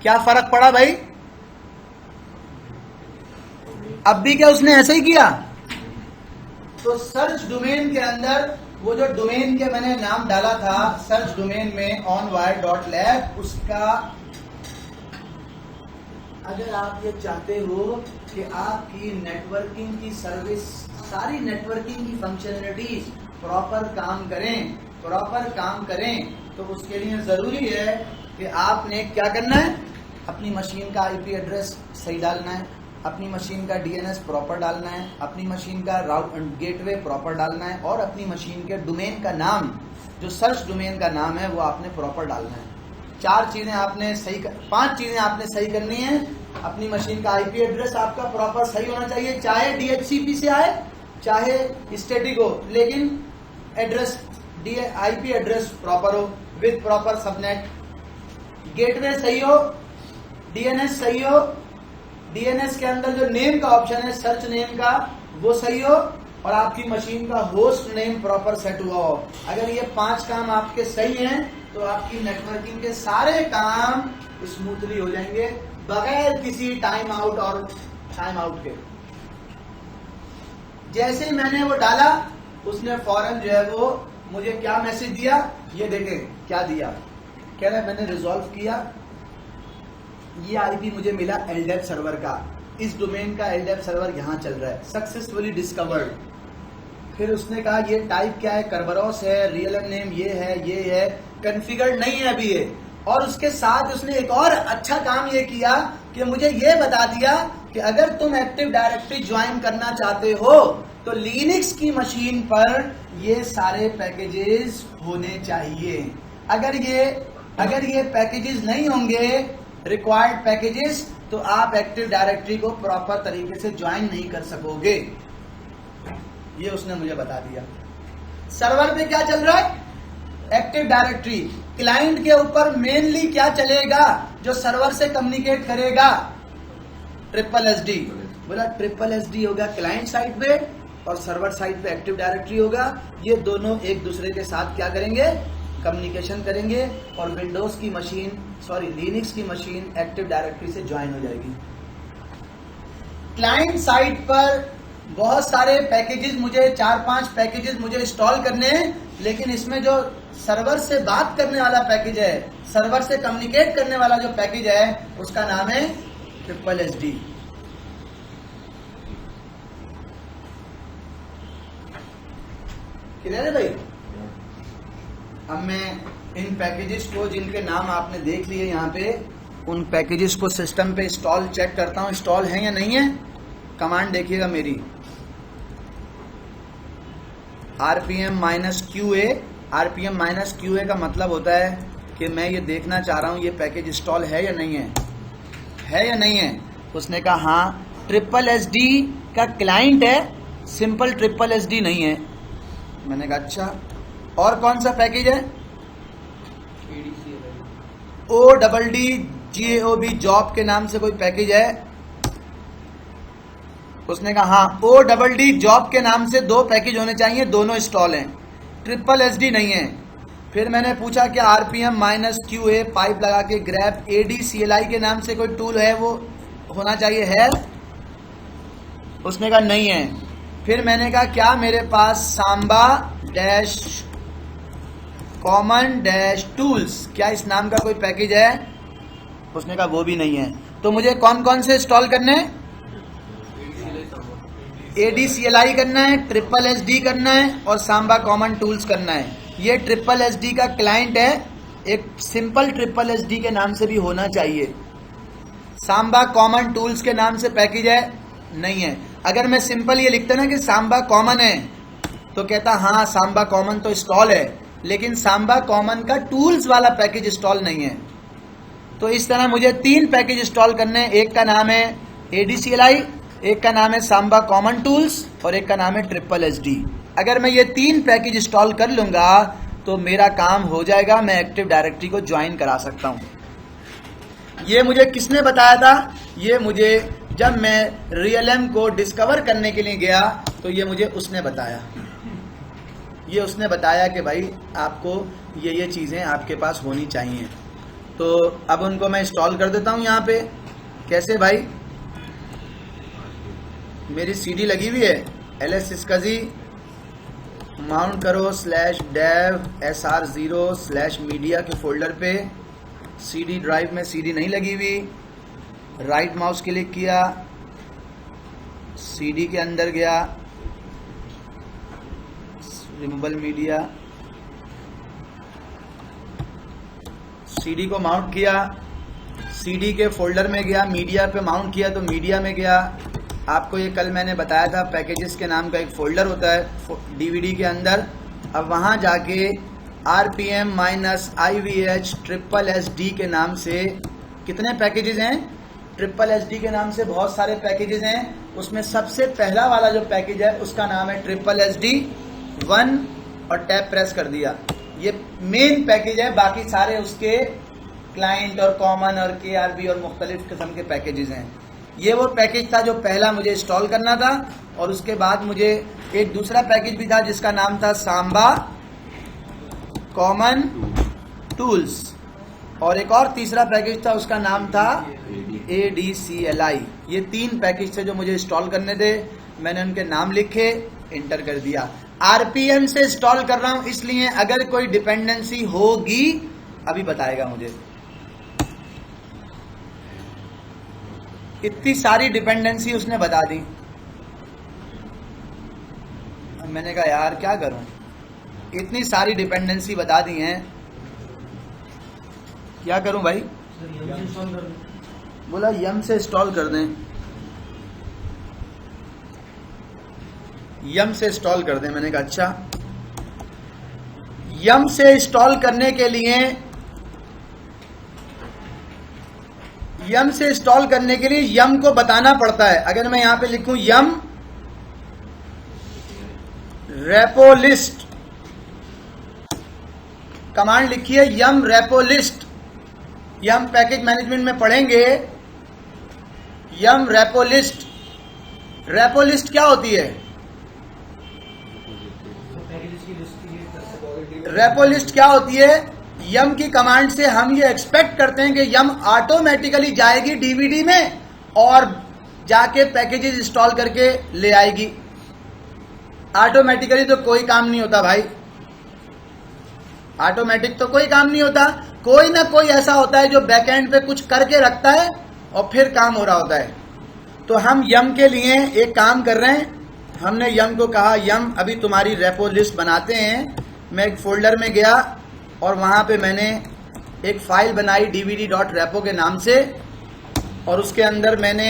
क्या फर्क पड़ा भाई? अब भी क्या उसने ऐसे ही किया? तो सर्च डोमेन के अंदर वो जो डोमेन के मैंने नाम डाला था सर्च डोमेन में onwire.lab, उसका अगर आप ये चाहते हो कि आपकी नेटवर्किंग की सर्विस, सारी नेटवर्किंग की फंक्शनलिटीज प्रॉपर काम करें तो उसके लिए जरूरी है कि आपने क्या करना है, अपनी मशीन का IP एड्रेस सही डालना है, अपनी मशीन का DNS प्रॉपर डालना है, अपनी मशीन का गेटवे प्रॉपर डालना है और अपनी मशीन के डोमेन का नाम, जो सर्च डोमेन का नाम है वो आपने प्रॉपर डालना है। 5 चीजें आपने सही करनी है। अपनी मशीन का IP एड्रेस आपका प्रॉपर सही होना चाहिए, चाहे DHCP से आए चाहे स्टैटिक हो, लेकिन एड्रेस IP एड्रेस प्रॉपर हो विद प्रॉपर सबनेट। गेटवे सही हो, DNS सही हो, DNS के अंदर जो नेम का ऑप्शन है सर्च नेम का वो सही हो और आपकी मशीन का होस्ट नेम प्रॉपर सेट हुआ हो। अगर ये 5 काम आपके सही हैं तो आपकी नेटवर्किंग के सारे काम स्मूथली हो जाएंगे बगैर किसी टाइम आउट के। जैसे ही मैंने वो डाला उसने फौरन जो है वो मुझे क्या मैसेज दिया, ये देखें क्या दिया। कह रहा है मैंने रिजॉल्व किया, ये IP मुझे मिला LDAP सर्वर का, इस डोमेन का LDAP सर्वर यहाँ चल रहा है, सक्सेसफुली डिस्कवर्ड। फिर उसने कहा ये टाइप क्या है, करबरोस है, रियल नेम ये है, कॉन्फ़िगर्ड नहीं है अभी ये। और उसके साथ उसने एक और अच्छा काम ये किया कि मुझे ये बता दिया कि अगर तुम एक्टिव डायरेक्टरी ज्वाइन करना चाहते हो तो लिनक्स की मशीन पर ये सारे पैकेजेस होने चाहिए। अगर ये पैकेजेस नहीं होंगे रिक्वायर्ड पैकेजेस तो आप एक्टिव डायरेक्टरी को प्रॉपर तरीके से ज्वाइन नहीं कर सकोगे। ये उसने मुझे बता दिया। सर्वर पे क्या चल रहा है? Active directory. क्लाइंट के ऊपर मेनली क्या चलेगा जो सर्वर से कम्युनिकेट करेगा? Triple S D. बोला ट्रिपल एस डी होगा क्लाइंट साइड पे और सर्वर साइड पे एक्टिव डायरेक्टरी होगा। ये दोनों एक दूसरे के साथ क्या करेंगे? कम्युनिकेशन करेंगे और विंडोज की मशीन लिनक्स की मशीन एक्टिव डायरेक्टरी से ज्वाइन हो जाएगी। क्लाइंट साइड पर बहुत सारे पैकेजेस, मुझे 4-5 पैकेजेस मुझे इंस्टॉल करने हैं, लेकिन इसमें जो सर्वर से बात करने वाला पैकेज है, सर्वर से कम्युनिकेट करने वाला जो पैकेज है, उसका नाम है ट्रिपल एस डी। क्लियर है भाई? अब मैं इन पैकेजेस को, जिनके नाम आपने देख लिए यहाँ पे, उन पैकेजेस को सिस्टम पे इंस्टॉल चेक करता हूँ, इंस्टॉल है या नहीं है। कमांड देखिएगा मेरी, RPM-QA। RPM-QA का मतलब होता है कि मैं ये देखना चाह रहा हूँ ये पैकेज इंस्टॉल है या नहीं है या नहीं है। उसने कहा हाँ, ट्रिपल एस डी का क्लाइंट है, सिंपल ट्रिपल एस डी नहीं है। मैंने कहा अच्छा, और कौन सा पैकेज है? ODDGAOB जॉब के नाम से कोई पैकेज है? उसने कहा हाँ, ODD जॉब के नाम से 2 पैकेज होने चाहिए, दोनों इंस्टॉल हैं, ट्रिपल एस डी नहीं है। फिर मैंने पूछा कि RPM-QA पाइप लगा के ग्रैप ADCLI के नाम से कोई टूल है, वो होना चाहिए, है? उसने कहा नहीं है। फिर मैंने कहा क्या मेरे पास सांबा कॉमन टूल्स, क्या इस नाम का कोई पैकेज है? उसने कहा वो भी नहीं है। तो मुझे कौन कौन से इंस्टॉल करने हैं? ADCLI करना है, ट्रिपल एस डी करना है और सांबा कॉमन टूल्स करना है। ये ट्रिपल एस डी का क्लाइंट है, एक सिंपल ट्रिपल एस डी के नाम से भी होना चाहिए। सांबा कॉमन टूल्स के नाम से पैकेज है? नहीं है। अगर मैं सिंपल ये लिखता ना कि सांबा कॉमन है, तो कहता हाँ सांबा कॉमन तो इंस्टॉल है, लेकिन सांबा कॉमन का टूल्स वाला पैकेज इंस्टॉल नहीं है। तो इस तरह मुझे 3 पैकेज इंस्टॉल करने हैं। एक का नाम है ADCLI, एक का नाम है सांबा कॉमन टूल्स और एक का नाम है ट्रिपल एस डी। अगर मैं ये 3 पैकेज इंस्टॉल कर लूंगा तो मेरा काम हो जाएगा, मैं एक्टिव डायरेक्टरी को ज्वाइन करा सकता हूं। ये मुझे किसने बताया था? ये मुझे जब मैं रियलएम को डिस्कवर करने के लिए गया तो ये मुझे उसने बताया। ये उसने बताया कि भाई आपको ये चीज़ें आपके पास होनी चाहिए। तो अब उनको मैं इंस्टॉल कर देता हूँ यहाँ पे। कैसे भाई? मेरी सीडी लगी हुई है, LS SCSI माउंट करो /dev SR0/media के फोल्डर पे। सीडी ड्राइव में सीडी नहीं लगी हुई, राइट माउस क्लिक किया, सीडी के अंदर गया, रिमूवेबल मीडिया, सीडी को माउंट किया, सीडी के फोल्डर में गया, मीडिया पे माउंट किया तो मीडिया में गया। आपको ये कल मैंने बताया था, पैकेजेस के नाम का एक फोल्डर होता है डीवीडी के अंदर। अब वहाँ जाके RPM-IVH ट्रिपल SD के नाम से कितने पैकेजेस हैं? ट्रिपल SD के नाम से बहुत सारे पैकेजेस हैं। उसमें सबसे पहला वाला जो पैकेज है उसका नाम है ट्रिपल SD1 और टैब प्रेस कर दिया। ये मेन पैकेज है, बाकी सारे उसके क्लाइंट और कॉमन और KRB और मुख्तलिफ किस्म के पैकेजेस हैं। ये वो पैकेज था जो पहला मुझे इंस्टॉल करना था। और उसके बाद मुझे एक दूसरा पैकेज भी था जिसका नाम था सांबा कॉमन टूल्स, और एक और तीसरा पैकेज था उसका नाम था ADCLI। ये 3 पैकेज थे जो मुझे इंस्टॉल करने थे। मैंने उनके नाम लिखे, इंटर कर दिया। RPM से इंस्टॉल कर रहा हूं, इसलिए अगर कोई डिपेंडेंसी होगी अभी बताएगा मुझे। इतनी सारी डिपेंडेंसी उसने बता दी। मैंने कहा यार क्या करूं, इतनी सारी डिपेंडेंसी बता दी हैं, क्या करूं भाई? बोला यम से इंस्टॉल कर दें, यम से इंस्टॉल कर दें। मैंने कहा अच्छा। यम से इंस्टॉल करने के लिए यम से इंस्टॉल करने के लिए यम को बताना पड़ता है। अगर मैं यहां पे लिखूं यम रेपो लिस्ट कमांड लिखिए, यम रेपो लिस्ट। यम पैकेज मैनेजमेंट में पढ़ेंगे, यम रेपो लिस्ट। रेपो लिस्ट क्या होती है? रेपो लिस्ट क्या होती है? यम की कमांड से हम ये एक्सपेक्ट करते हैं कि यम ऑटोमेटिकली जाएगी डीवीडी में और जाके पैकेजेस इंस्टॉल करके ले आएगी। ऑटोमेटिकली तो कोई काम नहीं होता भाई, ऑटोमेटिक तो कोई काम नहीं होता। कोई ना कोई ऐसा होता है जो बैकएंड पे कुछ करके रखता है और फिर काम हो रहा होता है। तो हम यम के लिए एक काम कर रहे हैं। हमने यम को कहा, यम अभी तुम्हारी रेपो लिस्ट बनाते हैं। मैं एक फोल्डर में गया और वहां पे मैंने एक फाइल बनाई dvd.repo के नाम से, और उसके अंदर मैंने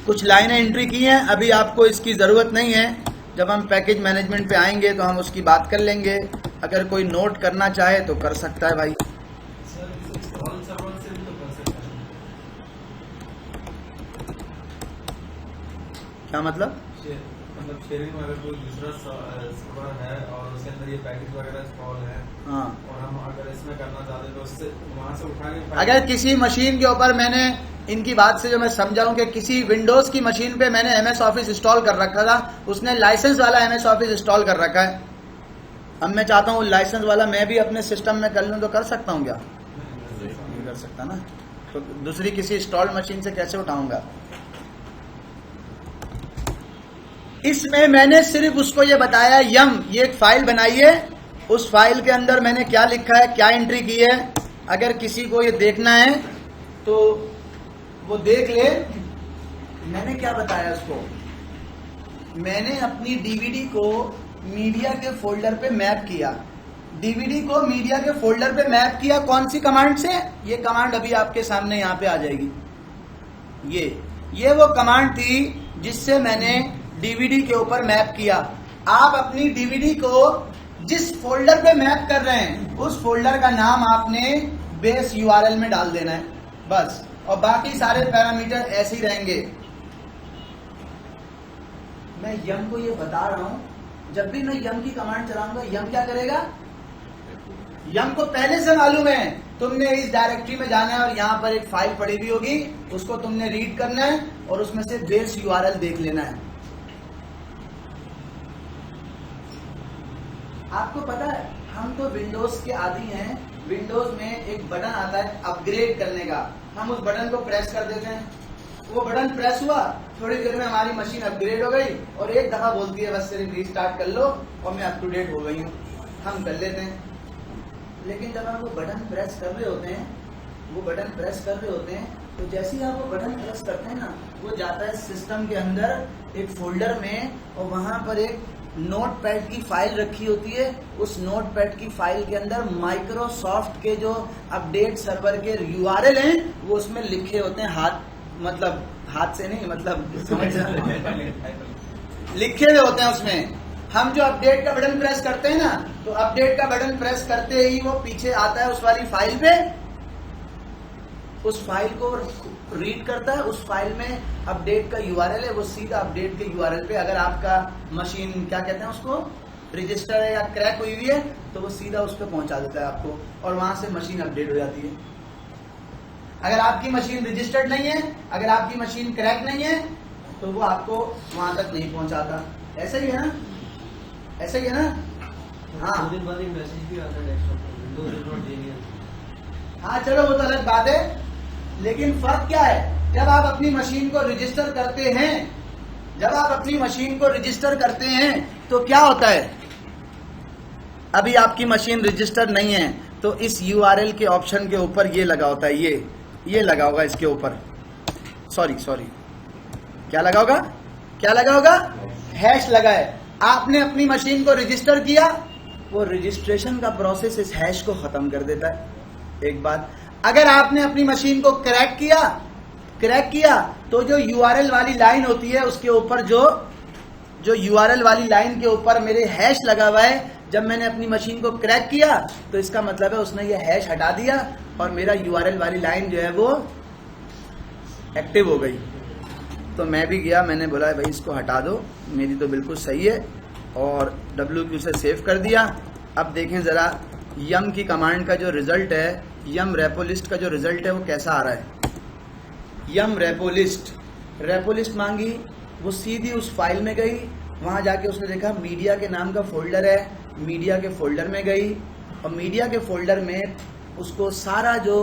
कुछ लाइनें एंट्री की हैं। अभी आपको इसकी ज़रूरत नहीं है, जब हम पैकेज मैनेजमेंट पे आएंगे तो हम उसकी बात कर लेंगे। अगर कोई नोट करना चाहे तो कर सकता है भाई। क्या मतलब? शेयरिंग में अगर कोई दूसरा सर्वर है और उसके अंदर ये पैकेज वगैरह इंस्टॉल है, हाँ, और हम अगर इसमें करना चाहते हैं तो उससे वहां से उठा के अगर किसी मशीन के ऊपर, मैंने इनकी बात से जो मैं समझाऊं कि किसी विंडोज की मशीन पे मैंने MS ऑफिस इंस्टॉल कर रखा था, उसने लाइसेंस वाला MS ऑफिस इंस्टॉल कर रखा है। अब मैं चाहता हूँ लाइसेंस वाला मैं भी अपने सिस्टम में कर लूँ, तो कर सकता हूँ क्या? नहीं कर सकता ना, तो दूसरी किसी इंस्टॉल्ड मशीन से कैसे उठाऊंगा? इसमें मैंने सिर्फ उसको ये बताया, यम ये एक फाइल बनाई है, उस फाइल के अंदर मैंने क्या लिखा है, क्या एंट्री की है। अगर किसी को ये देखना है तो वो देख ले। मैंने क्या बताया उसको, मैंने अपनी डीवीडी को मीडिया के फोल्डर पे मैप किया। डीवीडी को मीडिया के फोल्डर पे मैप किया कौन सी कमांड से? ये कमांड अभी आपके सामने यहाँ पे आ जाएगी। ये वो कमांड थी जिससे मैंने डीवीडी के ऊपर मैप किया। आप अपनी डीवीडी को जिस फोल्डर पे मैप कर रहे हैं उस फोल्डर का नाम आपने बेस यूआरएल में डाल देना है बस, और बाकी सारे पैरामीटर ऐसे ही रहेंगे। मैं यम को ये बता रहा हूं, जब भी मैं यम की कमांड चलाऊंगा, यम क्या करेगा? यम को पहले से मालूम है तुमने इस डायरेक्टरी में जाना है और यहां पर एक फाइल पड़ी हुई होगी, उसको तुमने रीड करना है और उसमें से बेस यूआरएल देख लेना है। आपको पता है हम तो विंडोज के आदी हैं। विंडोज में एक बटन आता है अपग्रेड करने का, हम उस बटन को प्रेस कर देते हैं। वो बटन प्रेस हुआ, थोड़ी देर में हमारी मशीन अपग्रेड हो गई और एक दफा बोलती है बस सिर्फ रीस्टार्ट कर लो और मैं अप टू डेट हो गई हूँ। हम कर लेते हैं। लेकिन जब हम वो बटन प्रेस कर रहे होते हैं, तो जैसे ही आप वो बटन प्रेस करते हैं ना, वो जाता है सिस्टम के अंदर एक फोल्डर में, और वहां पर एक नोटपैड की फाइल रखी होती है। उस नोटपैड की फाइल के अंदर माइक्रोसॉफ्ट के जो अपडेट सर्वर के यूआरएल हैं वो उसमें लिखे होते हैं। हाथ से नहीं, मतलब लिखे हुए होते हैं उसमें। हम जो अपडेट का बटन प्रेस करते हैं ना, तो अपडेट का बटन प्रेस करते ही वो पीछे आता है उस वाली फाइल पे, उस फाइल को रीड करता है। उस फाइल में अपडेट का यूआरएल है, वो सीधा अपडेट के यूआरएल पे, अगर आपका मशीन क्या कहते हैं उसको, रजिस्टर है या क्रैक हुई हुई है, तो वो सीधा उस पर पहुंचा देता है आपको, और वहां से मशीन अपडेट हो जाती है। अगर आपकी मशीन रजिस्टर्ड नहीं है, अगर आपकी मशीन क्रैक नहीं है, तो वो आपको वहां तक नहीं पहुंचाता। ऐसा ही है ना, ऐसा ही है ना? हाँ, 2 दिन बाद एक मैसेज भी आता है डेस्कटॉप पर, विंडोज इज नॉट देयर। हाँ चलो वो तो अलग बात है, लेकिन फर्क क्या है? जब आप अपनी मशीन को रजिस्टर करते हैं, तो क्या होता है? अभी आपकी मशीन रजिस्टर नहीं है, तो इस यूआरएल के ऑप्शन के ऊपर ये लगा होता है, ये लगा होगा इसके ऊपर। सॉरी क्या लगा होगा? हैश लगा है। आपने अपनी मशीन को रजिस्टर किया, वो रजिस्ट्रेशन का प्रोसेस इस हैश को खत्म कर देता है। एक बात, अगर आपने अपनी मशीन को क्रैक किया तो जो यूआरएल वाली लाइन होती है उसके ऊपर जो यूआरएल वाली लाइन के ऊपर मेरे हैश लगा हुआ है, जब मैंने अपनी मशीन को क्रैक किया तो इसका मतलब है उसने ये हैश हटा दिया और मेरा यूआरएल वाली लाइन जो है वो एक्टिव हो गई। तो मैं भी गया, मैंने बोला भाई इसको हटा दो, मेरी तो बिल्कुल सही है, और WQ से सेव कर दिया। अब देखें ज़रा यम की कमांड का जो रिज़ल्ट है, यम रेपो लिस्ट का जो रिज़ल्ट है वो कैसा आ रहा है। यम रेपो लिस्ट मांगी, वो सीधी उस फाइल में गई, वहाँ जाके उसने देखा मीडिया के नाम का फोल्डर है, मीडिया के फोल्डर में गई, और मीडिया के फोल्डर में उसको सारा जो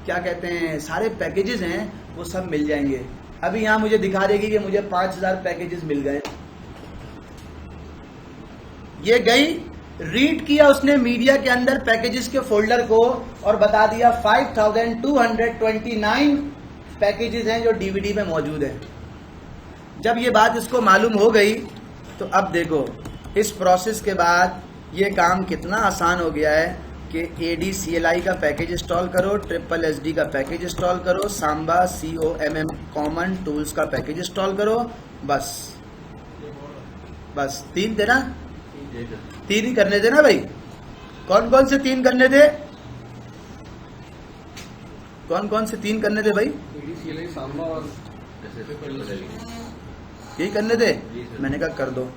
क्या कहते हैं सारे पैकेजेस हैं वो सब मिल जाएंगे। अभी यहाँ मुझे दिखा देगी कि मुझे 5000 पैकेजेस मिल गए। ये गई, रीड किया उसने मीडिया के अंदर पैकेजेस के फोल्डर को, और बता दिया 5229 पैकेजेस हैं जो DVD में मौजूद है। जब ये बात इसको मालूम हो गई तो अब देखो इस प्रोसेस के बाद ये काम कितना आसान हो गया है कि ADCLI का पैकेज इंस्टॉल करो, SSD का पैकेज इंस्टॉल करो, सांबा COMM कॉमन टूल्स का पैकेज इंस्टॉल करो, बस 3 थे ना, 3 ही करने थे ना भाई। कौन कौन से 3 करने थे, कौन कौन से 3 करने थे भाई? ADCLI, सांबा और यही करने थे। मैंने कहा कर दो,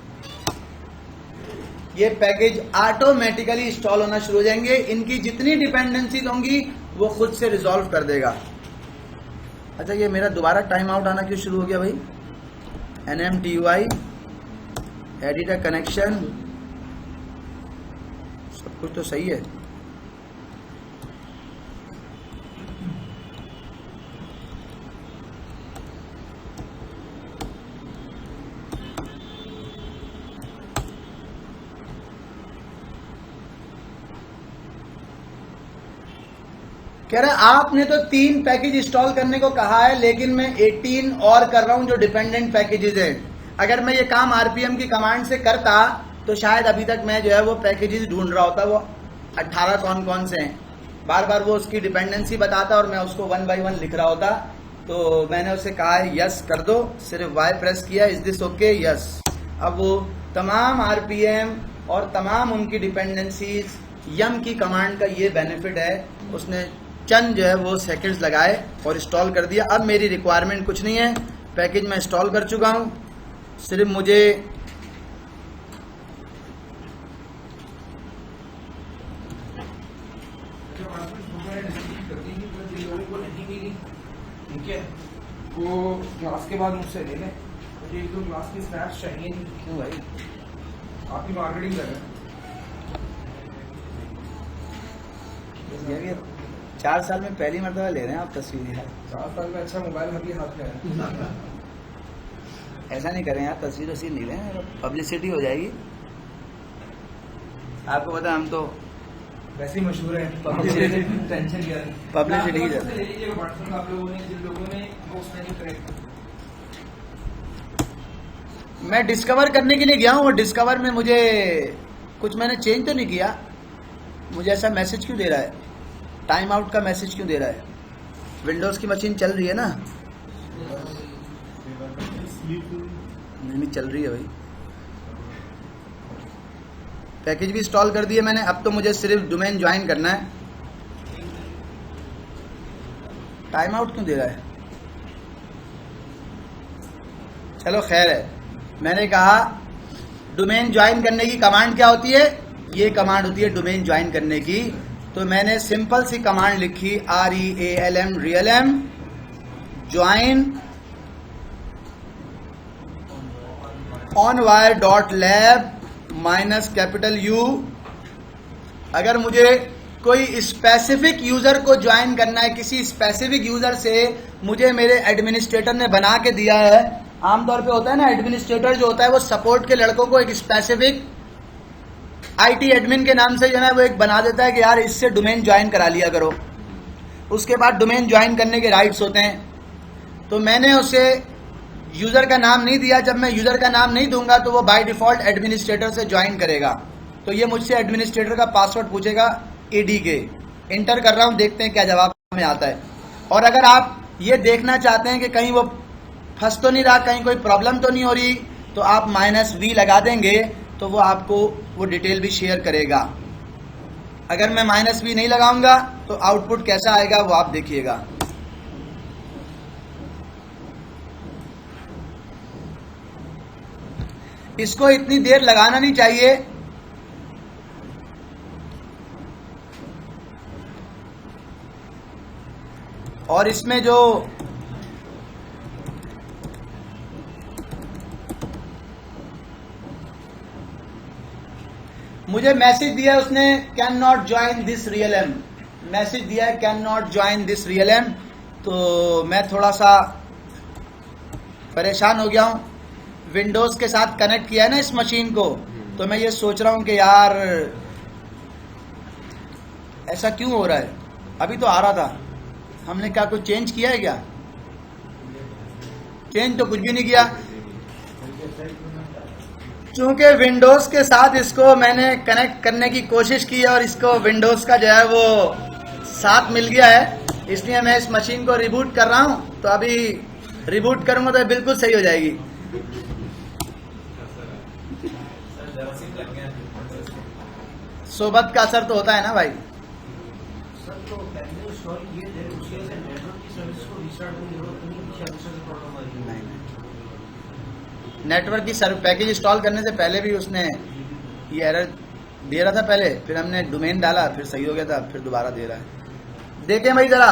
ये पैकेज ऑटोमेटिकली इंस्टॉल होना शुरू हो जाएंगे। इनकी जितनी डिपेंडेंसीज होंगी वो खुद से रिजॉल्व कर देगा। अच्छा ये मेरा दोबारा टाइम आउट आना क्यों शुरू हो गया भाई? NMTUI एडिटर कनेक्शन सब कुछ तो सही है। कह रहा आपने तो 3 पैकेज इंस्टॉल करने को कहा है, लेकिन मैं 18 और कर रहा हूं जो डिपेंडेंट पैकेजेस हैं। अगर मैं ये काम RPM की कमांड से करता तो शायद अभी तक मैं जो है वो पैकेजेस ढूंढ रहा होता, वो 18 कौन कौन से हैं, बार बार वो उसकी डिपेंडेंसी बताता और मैं उसको 1 by 1 लिख रहा होता। तो मैंने उसे कहा है यस कर दो, सिर्फ Y प्रेस किया, इज दिस ओके, यस। अब वो तमाम RPM और तमाम उनकी डिपेंडेंसीज, यम की कमांड का ये बेनिफिट है, उसने चंद जो है वो सेकंड्स लगाए और इंस्टॉल कर दिया। अब मेरी रिक्वायरमेंट कुछ नहीं है, पैकेज मैं इंस्टॉल कर चुका हूं, सिर्फ मुझे ठीक है वो क्लास के बाद मुझसे ले लें, मुझे 1-2 क्लास की स्नैप्स चाहिए। क्यों भाई? आपकी मार्केटिंग कर रहे हैं। 4 साल में पहली मरतबा ले रहे हैं आप तस्वीरें। 4 साल में अच्छा मोबाइल हर हाथ में है। ऐसा नहीं करें यार, तस्वीर वस्वीर नहीं लें, पब्लिसिटी हो जाएगी। आपको पता हम तो वैसे ही मशहूर है पब्लिसिटी टेंशन किया पब्लिसिटी ही ले लीजिएगा व्हाट्सएप आप लोगों ने, जिन लोगों ने पोस्ट नहीं करेक्ट। मैं डिस्कवर करने के लिए गया हूँ और डिस्कवर में मुझे कुछ मैंने चेंज तो नहीं किया, मुझे ऐसा मैसेज क्यों दे रहा है, टाइम आउट का मैसेज क्यों दे रहा है? विंडोज की मशीन चल रही है ना? नहीं चल रही है भाई। पैकेज भी इंस्टॉल कर दिए मैंने, अब तो मुझे सिर्फ डोमेन ज्वाइन करना है। टाइम आउट क्यों दे रहा है? चलो खैर है। मैंने कहा डोमेन ज्वाइन करने की कमांड क्या होती है, ये कमांड होती है डोमेन ज्वाइन करने की। तो मैंने सिंपल सी कमांड लिखी REALM ज्वाइन onwire.lab -U। अगर मुझे कोई स्पेसिफिक यूजर को ज्वाइन करना है, किसी स्पेसिफिक यूजर से मुझे मेरे एडमिनिस्ट्रेटर ने बना के दिया है। आमतौर पे होता है ना, एडमिनिस्ट्रेटर जो होता है वो सपोर्ट के लड़कों को एक स्पेसिफिक IT एडमिन के नाम से जो है वो एक बना देता है कि यार इससे डोमेन ज्वाइन करा लिया करो। उसके बाद डोमेन ज्वाइन करने के राइट्स होते हैं। तो मैंने उसे यूजर का नाम नहीं दिया। जब मैं यूजर का नाम नहीं दूंगा तो वो बाय डिफॉल्ट एडमिनिस्ट्रेटर से ज्वाइन करेगा। तो ये मुझसे एडमिनिस्ट्रेटर का पासवर्ड पूछेगा AD के। इंटर कर रहा हूं, देखते हैं क्या जवाब में आता है। और अगर आप ये देखना चाहते हैं कि कहीं वो फंस तो नहीं रहा, कहीं कोई प्रॉब्लम तो नहीं हो रही, तो आप -V लगा देंगे तो वो आपको वो डिटेल भी शेयर करेगा। अगर मैं -V नहीं लगाऊंगा तो आउटपुट कैसा आएगा वो आप देखिएगा। इसको इतनी देर लगाना नहीं चाहिए। और इसमें जो मुझे मैसेज दिया उसने, cannot join this realm, message दिया है cannot join this realm, तो मैं थोड़ा सा परेशान हो गया हूं। विंडोज के साथ कनेक्ट किया है ना इस मशीन को, तो मैं ये सोच रहा हूं कि यार ऐसा क्यों हो रहा है। अभी तो आ रहा था, हमने क्या कुछ चेंज किया है क्या? चेंज तो कुछ भी नहीं किया। चूंकि विंडोज के साथ इसको मैंने कनेक्ट करने की कोशिश की और इसको विंडोज का जो है वो साथ मिल गया है, इसलिए मैं इस मशीन को रिबूट कर रहा हूं। तो अभी रिबूट करूंगा तो बिल्कुल सही हो जाएगी। सोबत का असर तो होता है ना भाई। सर तो पहले इंस्टॉल किए थे, उसके लिए नेटवर्क की सर्विस को रिस्टार्ट करने की जरूरत नहीं, पीछे हमेशा से प्रॉब्लम आ रही है। नेटवर्क की पैकेज इंस्टॉल करने से पहले भी उसने ये एरर दे रहा था पहले, फिर हमने डोमेन डाला, फिर सही हो गया था, फिर दोबारा दे रहा है। देखें भाई जरा,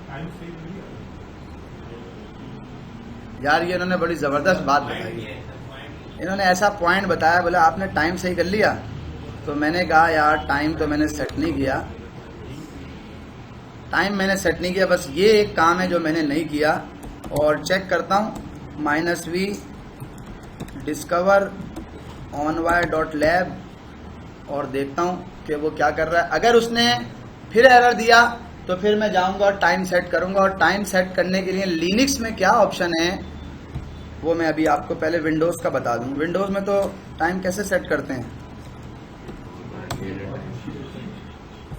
टाइम सेव नहीं है। यार ये इन्होंने बड़ी जबरदस्त बात बताई। इन्होंने ऐसा पॉइंट बताया, बोला आपने टाइम सही कर लिया, तो मैंने कहा यार टाइम तो मैंने सेट नहीं किया, टाइम मैंने सेट नहीं किया, बस ये एक काम है जो मैंने नहीं किया। और चेक करता हूँ -v डिस्कवर onwire.lab और देखता हूँ कि वो क्या कर रहा है। अगर उसने फिर एरर दिया तो फिर मैं जाऊंगा और टाइम सेट करूंगा। और टाइम सेट करने के लिए लिनक्स में क्या ऑप्शन है वो मैं अभी आपको पहले विंडोज़ का बता दूं। विंडोज़ में तो टाइम कैसे सेट करते हैं,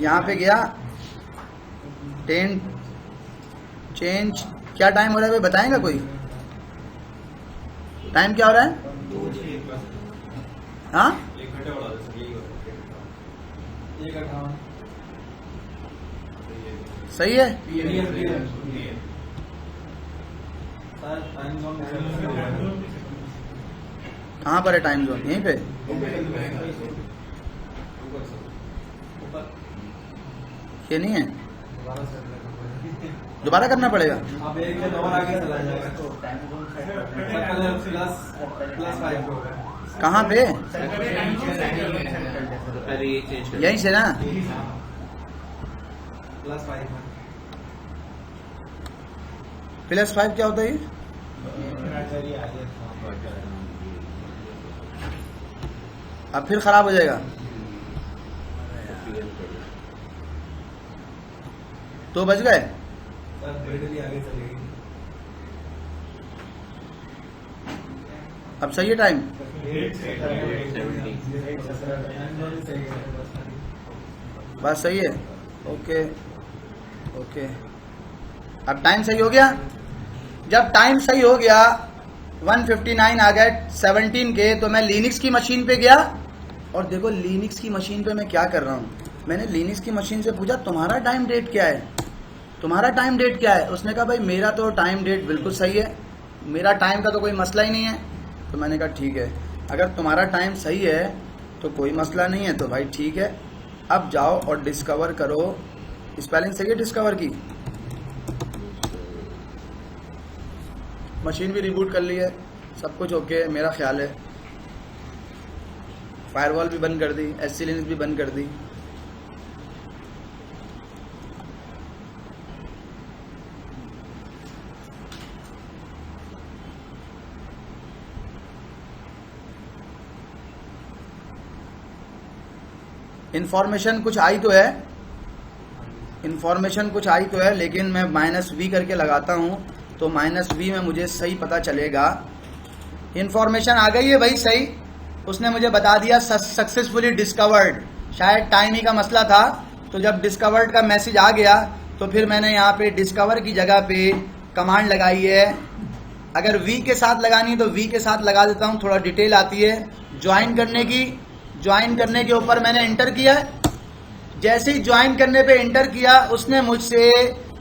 यहाँ पे गया 10 चेंज, क्या टाइम हो रहा है भाई बताएंगा कोई? टाइम क्या हो रहा है? हाँ 1:58 सही है। कहाँ पर है टाइम जोन? यहीं पे ये नहीं है, दोबारा करना पड़ेगा। आप एक या दो बार आगे चला जाएगा तो +5 होगा। कहाँ पे? यहीं से ना? +5 क्या होता है ये? अब फिर खराब हो जाएगा तो बच गए। अब सही है टाइम? बात सही है। ओके ओके, अब टाइम सही हो गया। जब टाइम सही हो गया 1:59 आ गए 17 के, तो मैं लिनक्स की मशीन पे गया और देखो लिनक्स की मशीन पे मैं क्या कर रहा हूँ। मैंने लिनक्स की मशीन से पूछा तुम्हारा टाइम डेट क्या है, तुम्हारा टाइम डेट क्या है? उसने कहा भाई मेरा तो टाइम डेट बिल्कुल सही है, मेरा टाइम का तो कोई मसला ही नहीं है। तो मैंने कहा ठीक है, अगर तुम्हारा टाइम सही है तो कोई मसला नहीं है, तो भाई ठीक है। अब जाओ और डिस्कवर करो। स्पेलिंग सही है डिस्कवर की? मशीन भी रिबूट कर ली है, सब कुछ ओके है मेरा ख्याल है। फायरवॉल भी बंद कर दी, SC लिनक्स भी बंद कर दी। इन्फॉर्मेशन कुछ आई तो है, इन्फॉर्मेशन कुछ आई तो है, लेकिन मैं -v करके लगाता हूं तो -v में मुझे सही पता चलेगा। इन्फॉर्मेशन आ गई है भाई सही, उसने मुझे बता दिया सक्सेसफुली डिस्कवर्ड। शायद टाइम ही का मसला था, तो जब डिस्कवर्ड का मैसेज आ गया तो फिर मैंने यहाँ पे डिस्कवर की जगह पे कमांड लगाई है। अगर v के साथ लगानी तो v के साथ लगा देता हूँ, थोड़ा डिटेल आती है। ज्वाइन करने की, ज्वाइन करने के ऊपर मैंने इंटर किया है, जैसे ही ज्वाइन करने पे एंटर किया, उसने मुझसे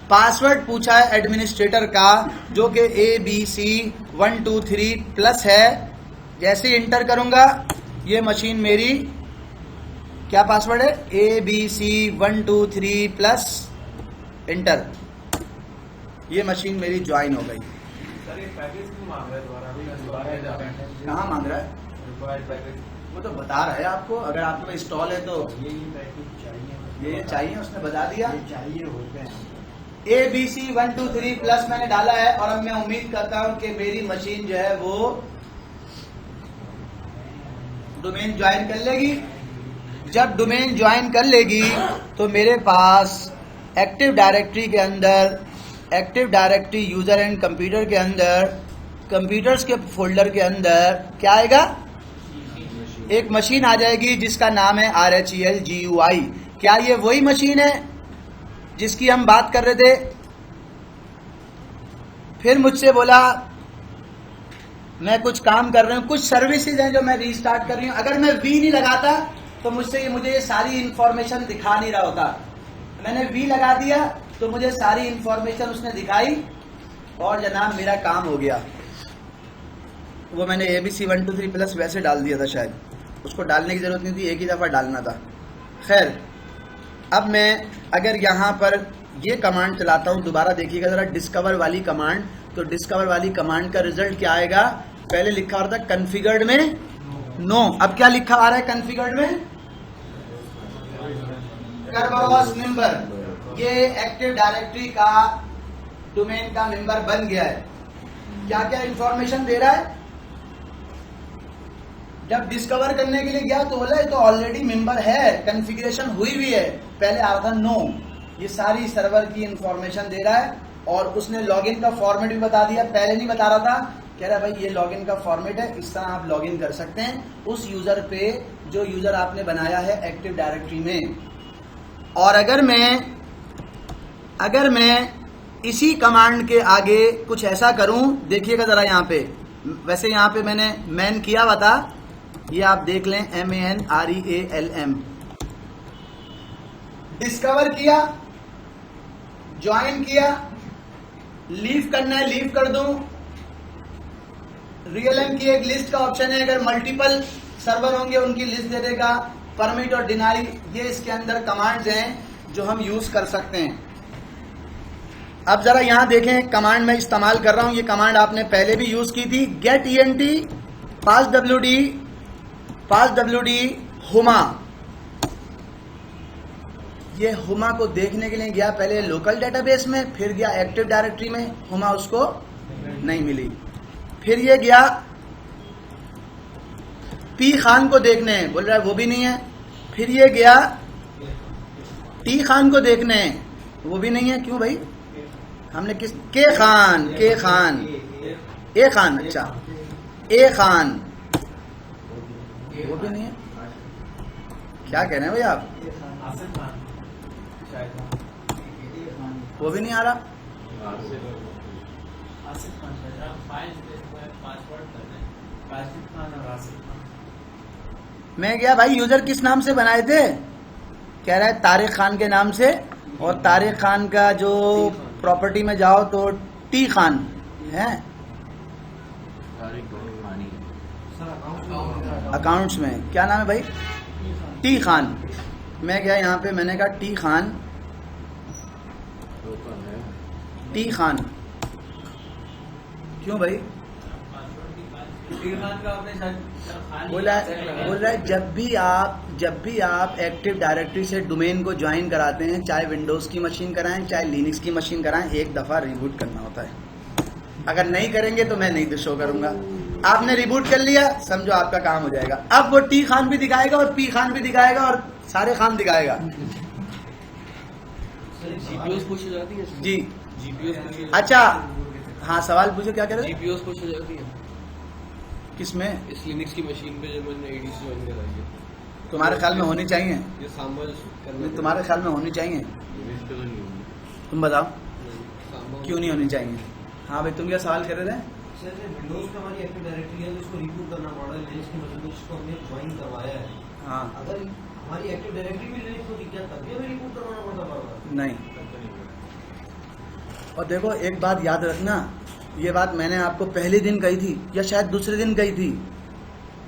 पासवर्ड पूछा है एडमिनिस्ट्रेटर का, जो कि ABC123+ है। जैसे ही एंटर करूंगा, ये मशीन मेरी, क्या पासवर्ड है, ABC123+, एंटर। ये मशीन मेरी ज्वाइन हो गई। सर ये पैकेज क्यों मांग रहा है दोबारा? अभी दोबारा कहाँ मांग रहा है? रिक्वायर्ड पैकेज वो तो बता रहा है आपको, अगर आपको इंस्टॉल है तो ये पैकेज चाहिए, ये चाहिए, उसने बता दिया। ये चाहिए होते हैं। ABC123+ मैंने डाला है, और अब मैं उम्मीद करता हूं कि मेरी मशीन जो है वो डोमेन ज्वाइन कर लेगी। जब डोमेन ज्वाइन कर लेगी तो मेरे पास एक्टिव डायरेक्टरी के अंदर, active directory user and computer के अंदर, कंप्यूटर्स के फोल्डर के अंदर क्या आएगा, एक मशीन आ जाएगी जिसका नाम है RHEL-GUI। क्या ये वही मशीन है जिसकी हम बात कर रहे थे? फिर मुझसे बोला मैं कुछ काम कर रहा हूं, कुछ सर्विसेज हैं जो मैं रीस्टार्ट कर रही हूं। अगर मैं वी नहीं लगाता तो मुझसे मुझे ये सारी इंफॉर्मेशन दिखा नहीं रहा होता। मैंने वी लगा दिया तो मुझे सारी इंफॉर्मेशन उसने दिखाई, और जनाब मेरा काम हो गया। वो मैंने ABC123+ वैसे डाल दिया था, शायद उसको डालने की जरूरत नहीं थी, एक ही दफा डालना था। खैर, अब मैं अगर यहाँ पर ये कमांड चलाता हूँ, दोबारा देखिएगा जरा, डिस्कवर वाली कमांड। तो डिस्कवर वाली कमांड का रिजल्ट क्या आएगा? पहले लिखा आ रहा था कॉन्फ़िगर्ड में नो, अब क्या लिखा आ रहा है कॉन्फ़िगर्ड में? करबरॉस मेंबर। ये एक्टिव डायरेक्टरी का डोमेन का मेंबर बन गया है। क्या क्या इंफॉर्मेशन दे रहा है? जब डिस्कवर करने के लिए गया तो बोला ये तो ऑलरेडी मेंबर है, कॉन्फ़िगरेशन हुई हुई है। पहले आ रहा था नो। ये सारी सर्वर की इंफॉर्मेशन दे रहा है, और उसने लॉगिन का फॉर्मेट भी बता दिया। पहले नहीं बता रहा था, कह रहा है भाई ये लॉगिन का फॉर्मेट है, इस तरह आप लॉगिन कर सकते हैं उस यूजर पे जो यूजर आपने बनाया है एक्टिव डायरेक्टरी में। और अगर मैं इसी कमांड के आगे कुछ ऐसा करूं, देखिएगा जरा यहाँ पे, वैसे यहाँ पे मैंने मैन किया हुआ था, ये आप देख लें, MANREALM। डिस्कवर किया, ज्वाइन किया, लीव करना है लीव कर दूं। RealM की एक लिस्ट का ऑप्शन है, अगर मल्टीपल सर्वर होंगे उनकी लिस्ट दे देगा। परमिट और डिनाई, ये इसके अंदर कमांड्स हैं जो हम यूज कर सकते हैं। अब जरा यहां देखें, कमांड मैं इस्तेमाल कर रहा हूं, ये कमांड आपने पहले भी यूज की थी, गेट ENT पास WD हुमा। ये हुमा को देखने के लिए गया पहले लोकल डेटाबेस में, फिर गया एक्टिव डायरेक्टरी में, हुमा उसको नहीं मिली। फिर ये गया पी खान को देखने, बोल रहा है वो भी नहीं है। फिर ये गया टी खान को देखने, वो भी नहीं है। क्यों भाई? हमने किस के खान ए खान, अच्छा ए खान, वो भी नहीं है। क्या कह रहे हैं भाई आप? आसिफ खान शायद, वो भी नहीं आ रहा। आसिफ खान का फाइल पासवर्ड करना है, आसिफ खान और आसिफ खान। मैं गया भाई, यूजर किस नाम से बनाए थे? कह रहा है तारिक खान के नाम से, और तारिक खान का जो प्रॉपर्टी में जाओ तो टी खान है, अकाउंट्स में क्या नाम है भाई? टी खान। मैं गया यहाँ पे, मैंने कहा टी खान, टी खान। क्यों भाई? बोला है जब भी आप एक्टिव डायरेक्टरी से डोमेन को ज्वाइन कराते हैं, चाहे विंडोज की मशीन कराएं चाहे लिनक्स की मशीन कराएं, एक दफा रिबूट करना होता है। अगर नहीं करेंगे तो मैं नहीं शो करूंगा। आपने रिबूट कर लिया, समझो आपका काम हो जाएगा। अब वो टी खान भी दिखाएगा और पी खान भी दिखाएगा और सारे खान दिखाएगा। जीपीओस पुश हो जाती है जी, जीपीओस पुश हो अच्छा हाँ, सवाल पूछो, क्या कह रहे थे? जीपीओस पुश हो जाती है किसमें? इस लिनक्स की मशीन पे जब मैंने एडीसी ज्वाइन कराई है। तुम्हारे ख्याल में होनी चाहिए? ये सांबा करना तुम्हारे ख्याल में होनी चाहिए? लिनक्स पे तो नहीं होगी। तुम बताओ सांबा क्यों नहीं होनी चाहिए? हाँ भाई, तुम क्या सवाल कर रहे थे? सर विंडोज पे हमारी एक्टिव डायरेक्टरी है तो इसको रिबूट करना पड़ रहा है, लिनक्स की मशीन में जिसको हमने ज्वाइन करवाया है। हाँ, अगर हमारी एक्टिव डायरेक्टरी भी लिनक्स को दिख जाता है, हमें रिपोर्ट करवाना पड़ता बार-बार। नहीं। और देखो एक बात याद रखना, ये बात मैंने आपको पहले दिन कही थी या शायद दूसरे दिन कही थी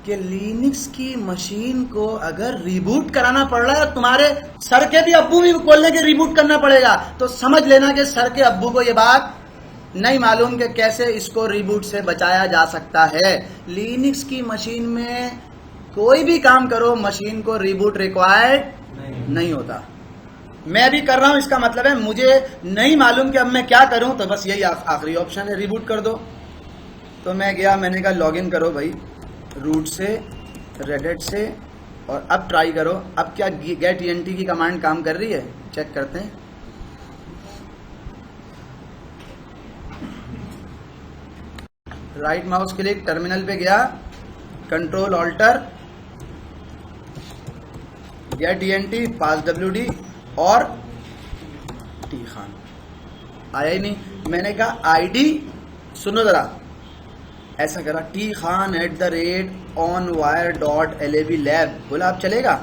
कि लिनक्स की मशीन को अगर रिबूट कराना पड़ रहा है, तुम्हारे सर के भी अब्बू भी बोलने के रिबूट करना पड़ेगा, तो समझ लेना कि सर के अब्बू को ये बात नहीं मालूम कि कैसे इसको रिबूट से बचाया जा सकता है। लिनक्स की मशीन में कोई भी काम करो, मशीन को रिबूट रिक्वायर्ड नहीं होता। मैं भी कर रहा हूं, इसका मतलब है मुझे नहीं मालूम कि अब मैं क्या करूं, तो बस यही आखिरी ऑप्शन है, रिबूट कर दो। तो मैं गया, मैंने कहा लॉगिन करो भाई रूट से, रेडिट से, और अब ट्राई करो। अब क्या गेट ईएनटी की कमांड काम कर रही है, चेक करते हैं। राइट माउस क्लिक, टर्मिनल पे गया, कंट्रोल ऑल्टर, गेट ईएनटी, पास WD और टी खान। आया ही नहीं। मैंने कहा आईडी, सुनो जरा, ऐसा करा टी खान @onwire.lab लैब। बोला अब चलेगा?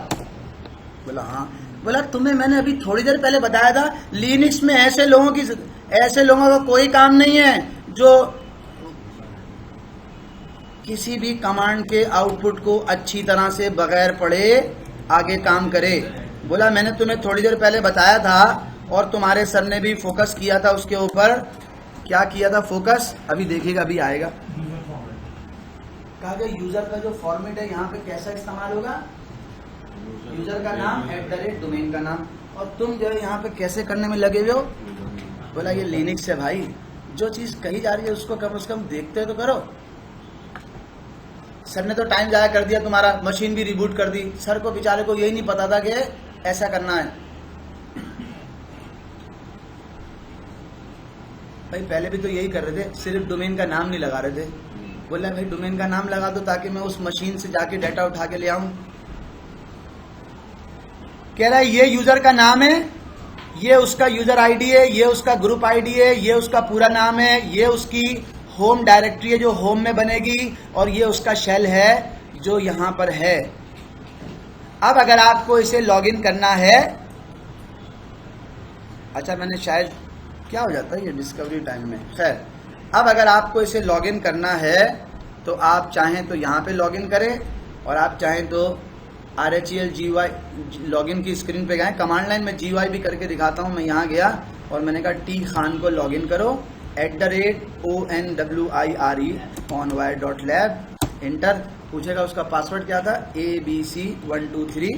बोला हाँ। बोला तुम्हें मैंने अभी थोड़ी देर पहले बताया था लिनक्स में ऐसे लोगों का कोई काम नहीं है जो किसी भी कमांड के आउटपुट को अच्छी तरह से बगैर पढ़े आगे काम करे। बोला मैंने तुम्हें थोड़ी देर पहले बताया था और तुम्हारे सर ने भी फोकस किया था उसके ऊपर। क्या किया था फोकस? अभी देखिएगा, अभी आएगा। कहा गया यूजर का जो फॉर्मेट है यहाँ पे कैसा इस्तेमाल होगा, यूजर का नाम @डोमेन का नाम। और तुम जो है यहाँ पे कैसे करने में लगे हुए हो? बोला ये लिनक्स है भाई, जो चीज कही जा रही है उसको कम से कम देखते तो करो। सर ने तो टाइम जाया कर दिया तुम्हारा, मशीन भी रिबूट कर दी। सर को बेचारे को यही नहीं पता था कि ऐसा करना है। भाई पहले भी तो यही कर रहे थे, सिर्फ डोमेन का नाम नहीं लगा रहे थे। बोला भाई डोमेन का नाम लगा दो ताकि मैं उस मशीन से जाके डाटा उठा के ले आऊं। कह रहा है ये यूजर का नाम है, ये उसका यूजर आईडी है, ये उसका ग्रुप आईडी है, ये उसका पूरा नाम है, ये उसकी होम डायरेक्टरी है जो होम में बनेगी, और ये उसका शेल है जो यहां पर है। अब अगर आपको इसे लॉगिन करना है, अच्छा मैंने शायद क्या हो जाता है ये डिस्कवरी टाइम में, खैर अब अगर आपको इसे लॉगिन करना है तो आप चाहें तो यहाँ पे लॉगिन करें, और आप चाहें तो RHEL GUI लॉगिन की स्क्रीन पे गए। कमांड लाइन में GUI भी करके दिखाता हूँ। मैं यहाँ गया और मैंने कहा टी खान को लॉगिन करो @onwire onwire.lab, इंटर। पूछेगा उसका पासवर्ड क्या था, ABC123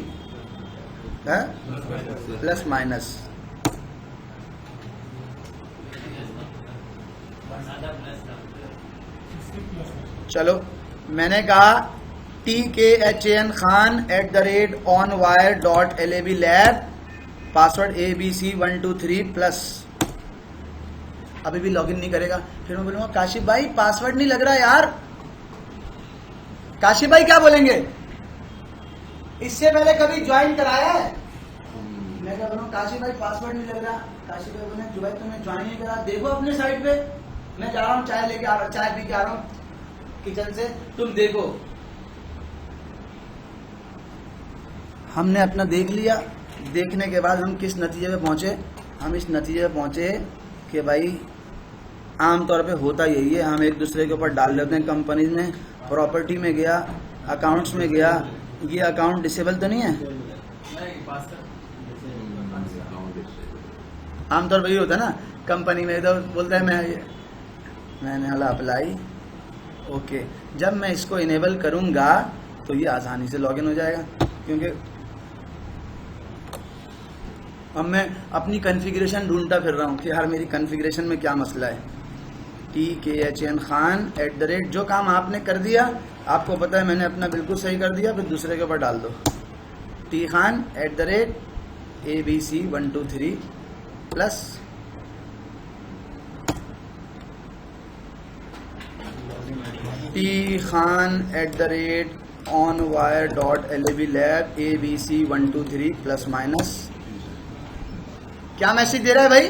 प्लस माइनस। चलो मैंने कहा TKHAN Khan @onwire.lab lab, password ABC123 plus. अभी भी लॉगिन नहीं करेगा। फिर मैं बोलूंगा काशिफ भाई पासवर्ड नहीं लग रहा यार। काशिफ भाई क्या बोलेंगे, इससे पहले कभी ज्वाइन कराया है? मैं क्या बोलूँ काशिफ भाई पासवर्ड नहीं लग रहा। काशिफ भाई बोले जो भाई तुमने ज्वाइन नहीं करा, देखो अपने साइड पे, मैं जा रहा हूँ चाय लेके आ रहा हूँ, चाय पी के आ रहा हूँ किचन से, तुम देखो। हमने अपना देख लिया। देखने के बाद हम किस नतीजे पे पहुंचे? हम इस नतीजे पे पहुंचे कि भाई आमतौर पे होता यही है, हम एक दूसरे के ऊपर डाल देते हैं। कंपनी में प्रॉपर्टी में गया, अकाउंट्स में गया, ये अकाउंट डिसेबल तो नहीं है? आमतौर पर यही होता है ना, कंपनी में तो बोलता है मैंने हला अप्लाई ओके। जब मैं इसको इनेबल करूंगा तो ये आसानी से लॉगिन हो जाएगा, क्योंकि अब मैं अपनी कॉन्फ़िगरेशन ढूंढता फिर रहा हूँ कि यार मेरी कॉन्फ़िगरेशन में क्या मसला है। TKHAN Khan @ जो काम आपने कर दिया, आपको पता है मैंने अपना बिल्कुल सही कर दिया, फिर दूसरे के ऊपर डाल दो। T Khan @ ABC123 plus T Khan @ onwire.lab lab ABC123 plus minus. क्या मैसेज दे रहा है भाई?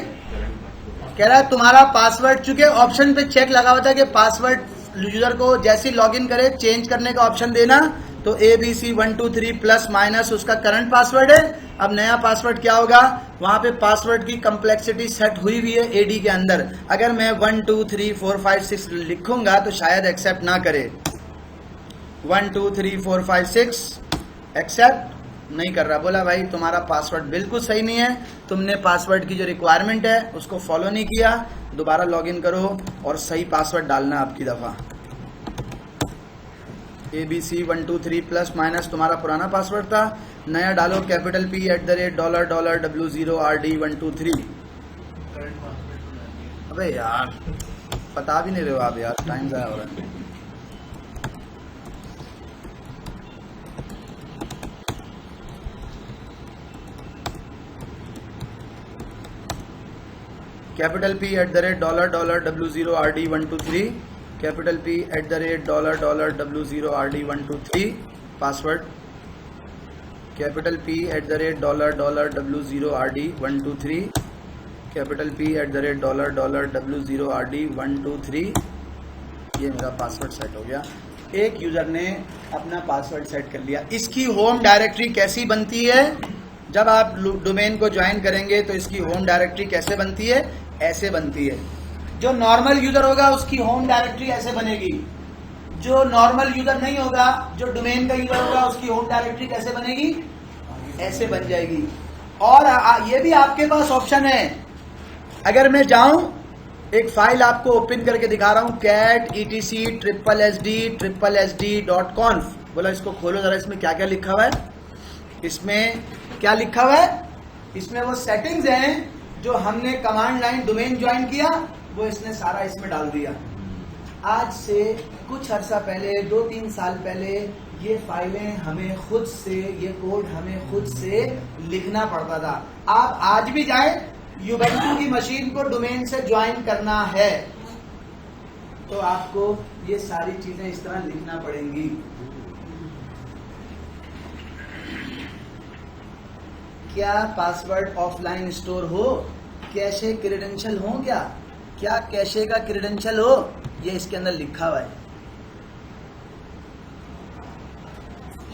कह रहा है तुम्हारा पासवर्ड, चूंकि ऑप्शन पे चेक लगा हुआ था कि पासवर्ड यूजर को जैसे लॉगिन करे चेंज करने का ऑप्शन देना, तो ABC123 प्लस माइनस उसका करंट पासवर्ड है। अब नया पासवर्ड क्या होगा, वहां पे पासवर्ड की कम्प्लेक्सिटी सेट हुई हुई है एडी के अंदर। अगर मैं 1 2 3 4 5 6 लिखूंगा तो शायद एक्सेप्ट ना करे। 1 2 3 4 5 6 एक्सेप्ट नहीं कर रहा, बोला भाई तुम्हारा पासवर्ड बिल्कुल सही नहीं है, तुमने पासवर्ड की जो रिक्वायरमेंट है उसको फॉलो नहीं किया, दोबारा लॉगिन करो और सही पासवर्ड डालना आपकी दफा। ABC123 प्लस माइनस तुम्हारा पुराना पासवर्ड था, नया डालो कैपिटल P $$W0RD123। अबे यार बता भी नहीं रहे हो आप यार, टाइम ज़ाया हो रहा है। Capital P $$W0RD123, capital P $$W0RD123 password, capital P $$W0RD123, capital P $$W0RD123। ये मेरा पासवर्ड सेट हो गया। एक यूजर ने अपना पासवर्ड सेट कर लिया। इसकी होम डायरेक्टरी कैसी बनती है, जब आप डोमेन को ज्वाइन करेंगे तो इसकी होम डायरेक्टरी कैसे बनती है, ऐसे बनती है। जो नॉर्मल यूजर होगा उसकी होम डायरेक्टरी ऐसे बनेगी, जो नॉर्मल यूजर नहीं होगा, जो डोमेन का यूजर होगा, उसकी होम डायरेक्टरी कैसे बनेगी, ऐसे बन जाएगी। और ये भी आपके पास ऑप्शन है, अगर मैं जाऊं एक फाइल आपको ओपन करके दिखा रहा हूं, cat etc/sd/sd.conf, बोला इसको खोलो जरा, इसमें क्या क्या लिखा हुआ है, इसमें क्या लिखा हुआ है, इसमें वो सेटिंग्स हैं जो हमने कमांड लाइन डोमेन ज्वाइन किया, वो इसने सारा इसमें डाल दिया। आज से कुछ अर्सा पहले, 2-3 साल पहले, ये फाइलें हमें खुद से, ये कोड हमें खुद से लिखना पड़ता था। आप आज भी जाएं, यूबेंटू की मशीन को डोमेन से ज्वाइन करना है तो आपको ये सारी चीजें इस तरह लिखना पड़ेंगी। क्या पासवर्ड ऑफलाइन स्टोर हो, कैशे क्रेडेंशियल हो, क्या कैशे का क्रेडेंशियल हो, ये इसके अंदर लिखा हुआ है।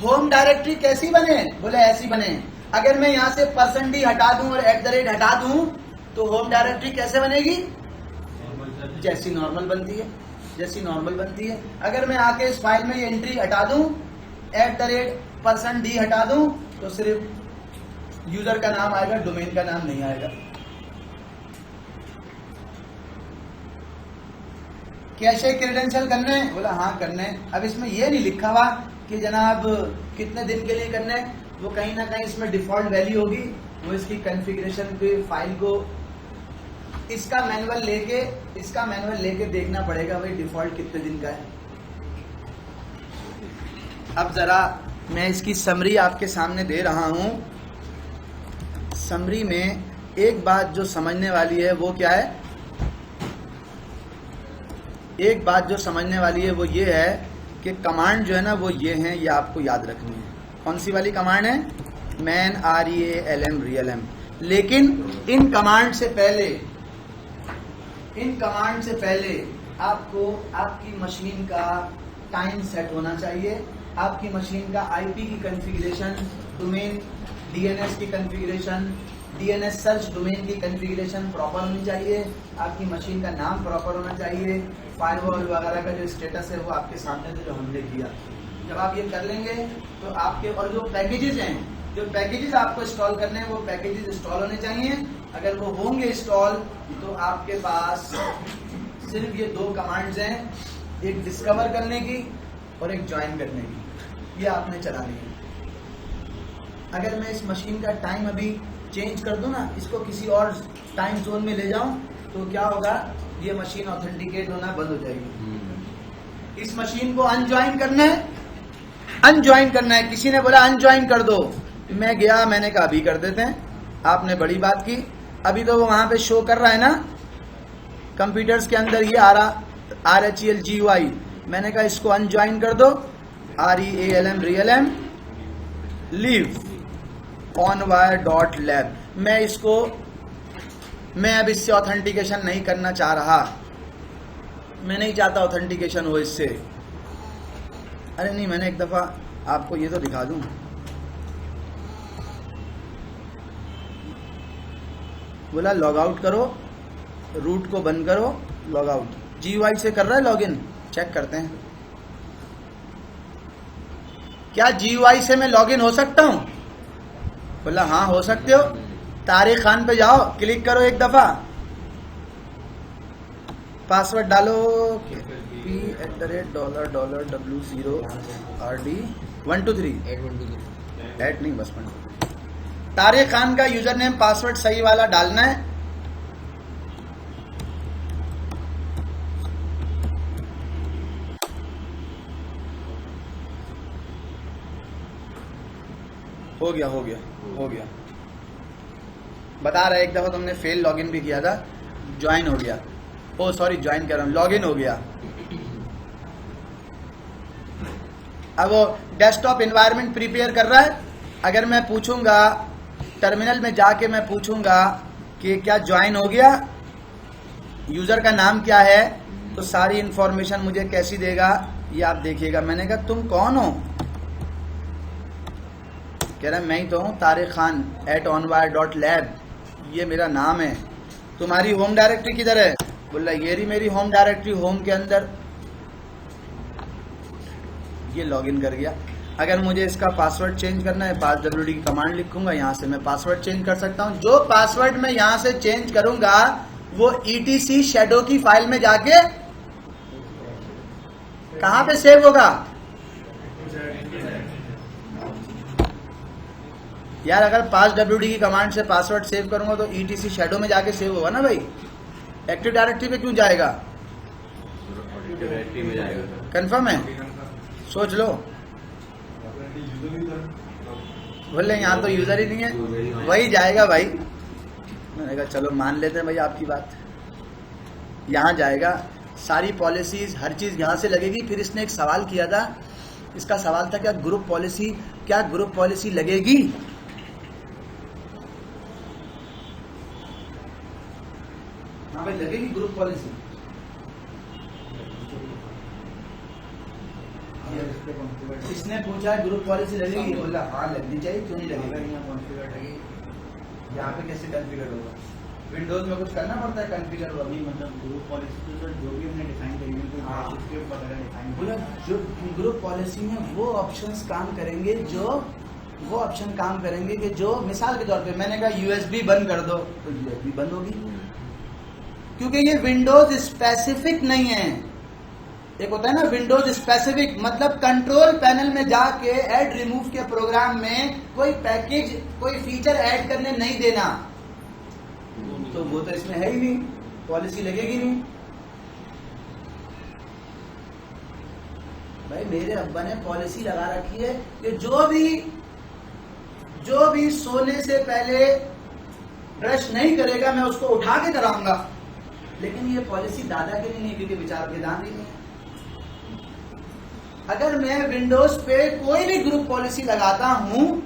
होम डायरेक्टरी कैसी बने, बोले ऐसी बने। अगर मैं यहां से %d हटा दूं और @ हटा दूं तो होम डायरेक्टरी कैसे बनेगी, जैसी नॉर्मल बनती है, जैसी नॉर्मल बनती है। अगर मैं आके इस फाइल में ये एंट्री हटा दूं, %d हटा दूं तो सिर्फ यूजर का नाम आएगा, डोमेन का नाम नहीं आएगा। कैशे क्रेडेंशियल करने, बोला हाँ करने। अब इसमें ये नहीं लिखा हुआ कि जनाब कितने दिन के लिए करने, वो कहीं ना कहीं इसमें डिफॉल्ट वैल्यू होगी, वो इसकी कॉन्फ़िगरेशन की फाइल को इसका मैनुअल लेके देखना पड़ेगा भाई डिफॉल्ट कितने दिन का है। अब जरा मैं इसकी समरी आपके सामने दे रहा हूं। समरी में एक बात जो समझने वाली है वो क्या है, एक बात जो समझने वाली है वो ये है कि कमांड जो है ना वो ये है, ये आपको याद रखनी है। कौन सी वाली कमांड है, मैन REALM रियलम। लेकिन इन कमांड से पहले आपको आपकी मशीन का टाइम सेट होना चाहिए, आपकी मशीन का IP की कॉन्फ़िगरेशन, डोमेन DNS की कॉन्फ़िगरेशन, DNS सर्च डोमेन की कॉन्फ़िगरेशन प्रॉपर होनी चाहिए, आपकी मशीन का नाम प्रॉपर होना चाहिए, फायरवॉल वगैरह का जो स्टेटस है वो आपके सामने से जो हमने किया। जब आप ये कर लेंगे तो आपके, और जो पैकेजेस हैं, जो पैकेजेस आपको इंस्टॉल करने हैं वो पैकेजेस इंस्टॉल होने चाहिए। अगर वो होंगे इंस्टॉल तो आपके पास सिर्फ ये 2 कमांड्स हैं, एक डिस्कवर करने की और एक ज्वाइन करने की, ये आपने चलानी है। अगर मैं इस मशीन का टाइम अभी चेंज कर दूं ना, इसको किसी और टाइम जोन में ले जाऊं तो क्या होगा, ये मशीन ऑथेंटिकेट होना बंद हो जाएगी। इस मशीन को अनज्वाइन करना है, किसी ने बोला अनज्वाइन कर दो, मैं गया, मैंने कहा अभी कर देते हैं, आपने बड़ी बात की। अभी तो वो वहां पे शो कर रहा है ना कंप्यूटर्स के अंदर, ये आ रहा RHELGUI, मैंने कहा इसको अनज्वाइन कर दो, REALM रियलम लीव onwire.lab। मैं अब इससे ऑथेंटिकेशन नहीं करना चाह रहा, मैं नहीं चाहता ऑथेंटिकेशन हो इससे। अरे नहीं, मैंने एक दफा आपको ये तो दिखा दूं। बोला लॉग आउट करो, रूट को बंद करो, लॉग आउट। GUI से कर रहा है लॉगिन, चेक करते हैं क्या GUI से मैं लॉगिन हो सकता हूं। बोला हाँ हो सकते हो। तारिक खान पे जाओ, क्लिक करो एक दफा, पासवर्ड डालो $$W0RD123 ऐड नहीं बस 123। तारिक खान का यूजर नेम पासवर्ड सही वाला डालना है। हो गया हो गया हो गया। बता रहा है एक दफा तुमने फेल लॉगिन भी किया था, ज्वाइन हो गया। ओ सॉरी ज्वाइन कर रहा हूं, लॉगिन हो गया। अब वो डेस्कटॉप एनवायरनमेंट प्रिपेयर कर रहा है। अगर मैं पूछूंगा टर्मिनल में जाके, मैं पूछूंगा कि क्या ज्वाइन हो गया, यूजर का नाम क्या है, तो सारी इंफॉर्मेशन मुझे कैसी देगा ये आप देखिएगा। मैंने कहा तुम कौन हो, कह रहा है मैं ही तो हूं तारिक खान @onwire.lab, ये मेरा नाम है। तुम्हारी होम डायरेक्टरी किधर है, बोल रहा ये रही मेरी होम डायरेक्टरी, होम के अंदर। ये लॉगिन कर गया। अगर मुझे इसका पासवर्ड चेंज करना है, passwd की कमांड लिखूंगा, यहां से मैं पासवर्ड चेंज कर सकता हूं। जो पासवर्ड मैं यहां से चेंज करूंगा वो etc शैडो की फाइल में जाके कहां पे सेव होगा। यार अगर passwd की कमांड से पासवर्ड सेव करूंगा तो etc शैडो में जाके सेव होगा ना भाई, एक्टिव डायरेक्टरी पे क्यों जाएगा। डायरेक्टरी में जाएगा। कंफर्म है, सोच लो। बोले यहाँ तो यूजर ही नहीं है, वही जाएगा भाई। मैंने कहा चलो मान लेते हैं भाई आपकी बात, यहाँ जाएगा। सारी पॉलिसीज हर चीज यहाँ से लगेगी। फिर इसने एक सवाल किया था, इसका सवाल था क्या ग्रुप पॉलिसी लगेगी। हाँ भाई लगेगी ग्रुप पॉलिसी। इसने पूछा ग्रुप पॉलिसी लगेगी, बोला हाँ लगनी चाहिए, क्यों नहीं लगेगी। यहाँ पे कैसे कॉन्फ़िगर होगा, विंडोज में कुछ करना पड़ता है कॉन्फ़िगर होगा। मतलब ग्रुप पॉलिसी तो सर जो भी हमने डिफाइन करी है, कोई हाँ। स्क्रिप्ट वगैरह डिफाइन बोला जो ग्रुप पॉलिसी में वो ऑप्शंस काम करेंगे कि जो मिसाल के तौर पे मैंने कहा USB बंद कर दो तो USB बंद होगी, क्योंकि ये विंडोज स्पेसिफिक नहीं है। एक होता है ना विंडोज स्पेसिफिक, मतलब कंट्रोल पैनल में जाके ऐड रिमूव के प्रोग्राम में कोई पैकेज कोई फीचर ऐड करने नहीं देना, तो वो तो इसमें है ही नहीं, पॉलिसी लगेगी नहीं। भाई मेरे अब्बा ने पॉलिसी लगा रखी है कि जो भी सोने से पहले ब्रश नहीं करेगा मैं उसको उठा के कराऊंगा। लेकिन ये पॉलिसी दादा के लिए नहीं, क्योंकि विचार के दान ही नहीं है। अगर मैं विंडोज पे कोई भी ग्रुप पॉलिसी लगाता हूं,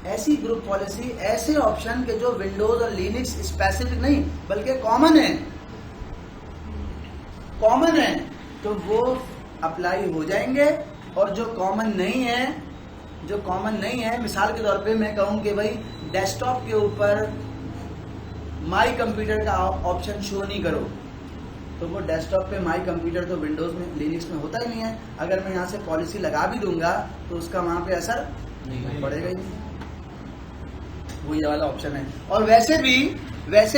ऐसी ग्रुप पॉलिसी, ऐसे ऑप्शन के जो विंडोज और लिनक्स स्पेसिफिक नहीं बल्कि कॉमन है, तो वो अप्लाई हो जाएंगे। और जो कॉमन नहीं है, मिसाल के तौर पे मैं कहूं कि भाई डेस्कटॉप के ऊपर माई कंप्यूटर का ऑप्शन शो नहीं करो, तो वो डेस्कटॉप पे माई कंप्यूटर तो विंडोज में लिनक्स में होता ही नहीं है। अगर मैं यहाँ से पॉलिसी लगा भी दूंगा तो उसका वहां पे असर नहीं पड़ेगा ही नहीं। वो ये वाला ऑप्शन है। और वैसे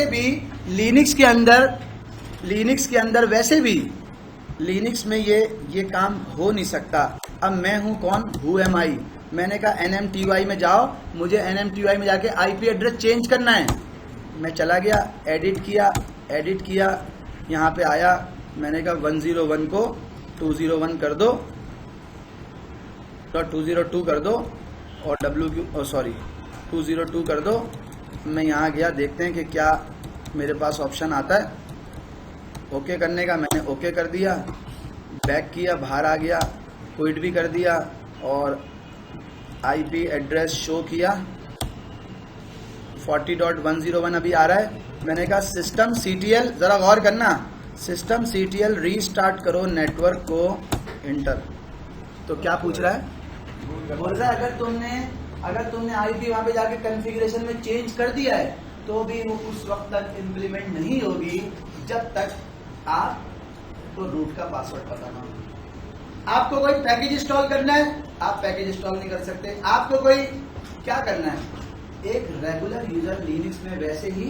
भी लिनक्स लिनक्स में ये काम हो नहीं सकता। अब मैं हूं कौन, हु एम आई। मैंने कहा NMTY में जाओ, मुझे NMTY में जाके IP एड्रेस चेंज करना है। मैं चला गया, एडिट किया, यहाँ पे आया, मैंने कहा 101 को 201 कर दो, तो 202 कर दो, और 202 कर दो। मैं यहाँ गया, देखते हैं कि क्या मेरे पास ऑप्शन आता है ओके करने का। मैंने ओके कर दिया, बैक किया, बाहर आ गया, क्विट भी कर दिया, और IP एड्रेस शो किया 40.101 अभी आ रहा है। मैंने कहा सिस्टम CTL, जरा गौर करना, सिस्टम CTL रीस्टार्ट करो नेटवर्क को, इंटर। तो क्या पूछ रहा है, बोल रहा है अगर तुमने आईपी वहां पे जाके कॉन्फ़िगरेशन में चेंज कर दिया है तो भी वो उस वक्त तक इम्प्लीमेंट नहीं होगी जब तक आप तो रूट का पासवर्ड पता ना हो। आपको कोई पैकेज इंस्टॉल करना है, आप पैकेज इंस्टॉल नहीं कर सकते। आपको कोई क्या करना है, एक रेगुलर यूजर लिनक्स में वैसे ही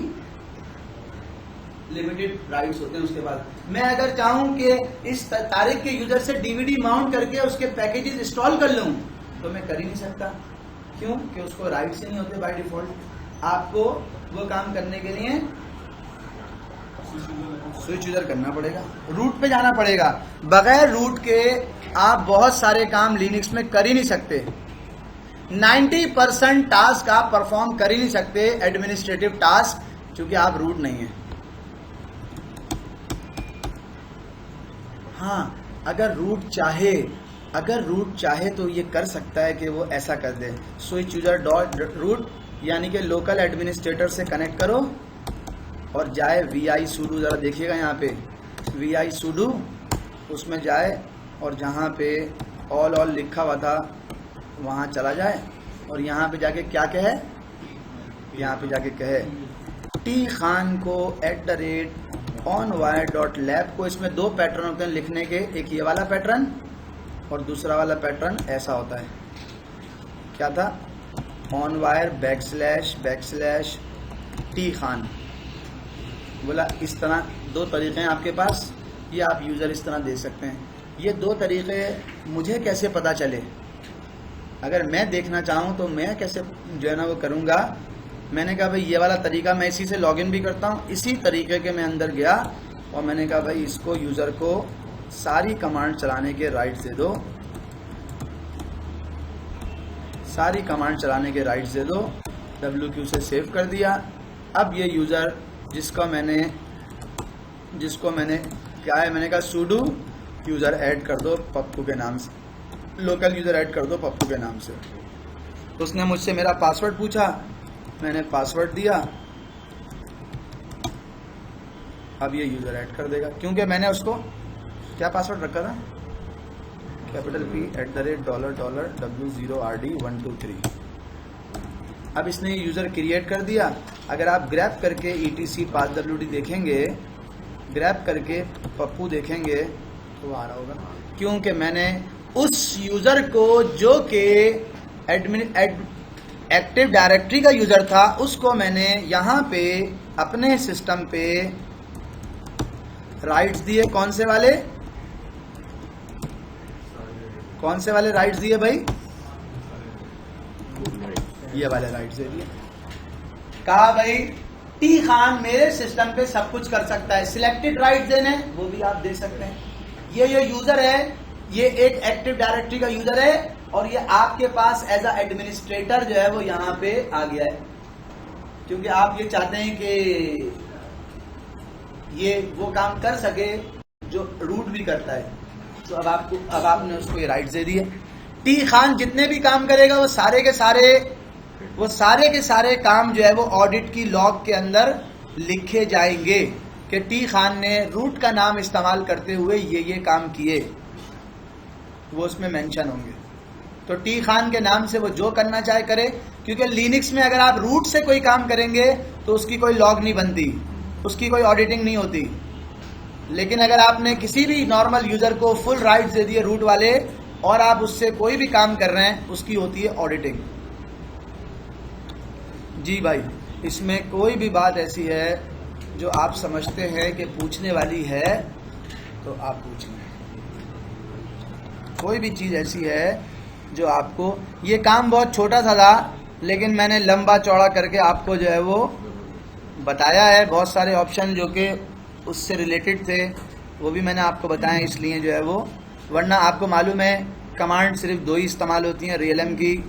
लिमिटेड राइट्स होते हैं। उसके बाद मैं अगर चाहूं कि इस तारीख के यूजर से डीवीडी माउंट करके उसके पैकेजेस इंस्टॉल कर लूं तो मैं कर ही नहीं सकता। क्यों? कि उसको राइट्स ही नहीं होते बाय डिफॉल्ट। आपको वो काम करने के लिए स्विच यूजर करना पड़ेगा, रूट पे जाना पड़ेगा। बगैर रूट के आप बहुत सारे काम लिनक्स में कर ही नहीं सकते। 90% टास्क आप परफॉर्म कर ही नहीं सकते, एडमिनिस्ट्रेटिव टास्क, क्योंकि आप रूट नहीं है। हाँ, अगर रूट चाहे तो ये कर सकता है कि वो ऐसा कर दे, स्विच यूजर डॉट रूट यानी कि लोकल एडमिनिस्ट्रेटर से कनेक्ट करो और जाए vi sudo, जरा देखिएगा यहाँ पे vi sudo, उसमें जाए और जहाँ पे ऑल लिखा हुआ था वहाँ चला जाए और यहाँ पे जाके क्या कहे, यहाँ पे जाके कहे टी खान को @onwire.lab को। इसमें दो पैटर्न होते हैं लिखने के, एक ये वाला पैटर्न और दूसरा वाला पैटर्न ऐसा होता है। क्या था? onwire \/ T Khan. बोला इस तरह दो तरीके हैं आपके पास, ये आप यूज़र इस तरह दे सकते हैं। ये दो तरीके मुझे कैसे पता चले, अगर मैं देखना चाहूँ तो मैं कैसे जो है ना वो करूँगा। मैंने कहा भाई ये वाला तरीका मैं इसी से लॉगिन भी करता हूँ। इसी तरीके के मैं अंदर गया और मैंने कहा भाई इसको यूज़र को सारी कमांड चलाने के राइट्स दे दो, सारी कमांड चलाने के राइट्स दे दो। WQ से सेव कर दिया। अब ये यूज़र जिसको मैंने क्या है, मैंने कहा sudo यूज़र ऐड कर दो पप्पू के नाम से, लोकल यूज़र ऐड कर दो पप्पू के नाम से। उसने मुझसे मेरा पासवर्ड पूछा, मैंने पासवर्ड दिया। अब ये यूज़र ऐड कर देगा क्योंकि मैंने उसको क्या पासवर्ड रखा था, P $$W0RD123। अब इसने यूज़र क्रिएट कर दिया। अगर आप ग्रैब करके etc passwd देखेंगे, ग्रैब करके पप्पू देखेंगे तो आ रहा होगा, क्योंकि मैंने उस यूज़र को जो कि एक्टिव डायरेक्टरी का यूज़र था उसको मैंने यहाँ पे अपने सिस्टम पे राइट्स दिए। कौन से वाले राइट्स दिए भाई? ये वाले राइट्स दे दिए। कहा भाई टी खान मेरे सिस्टम पे सब कुछ कर सकता है, सिलेक्टेड राइट्स देने वो भी आप दे सकते हैं। ये यूजर है, ये एक एक्टिव डायरेक्टरी का यूजर है और ये आपके पास एज अ एडमिनिस्ट्रेटर जो है वो यहाँ पे आ गया है, क्योंकि आप ये चाहते हैं कि ये वो काम कर सके जो रूट भी करता है। तो अब आपने उसको ये राइट्स दे दिए। टी खान जितने भी काम करेगा वो सारे के सारे काम जो है वो ऑडिट की लॉग के अंदर लिखे जाएंगे कि टी खान ने रूट का नाम इस्तेमाल करते हुए ये काम किए, वो उसमें मेंशन होंगे। तो टी खान के नाम से वो जो करना चाहे करे, क्योंकि लिनक्स में अगर आप रूट से कोई काम करेंगे तो उसकी कोई लॉग नहीं बनती, उसकी कोई ऑडिटिंग नहीं होती। लेकिन अगर आपने किसी भी नॉर्मल यूजर को फुल राइट्स दे दिए रूट वाले और आप उससे कोई भी काम कर रहे हैं, उसकी होती है ऑडिटिंग। जी भाई, इसमें कोई भी बात ऐसी है जो आप समझते हैं कि पूछने वाली है तो आप पूछें। कोई भी चीज़ ऐसी है जो आपको, ये काम बहुत छोटा सा था लेकिन मैंने लंबा चौड़ा करके आपको जो है वो बताया है। बहुत सारे ऑप्शन जो कि उससे रिलेटेड थे वो भी मैंने आपको बताया, इसलिए जो है वो, वरना आपको मालूम है कमांड सिर्फ दो ही इस्तेमाल होती हैं, reallm की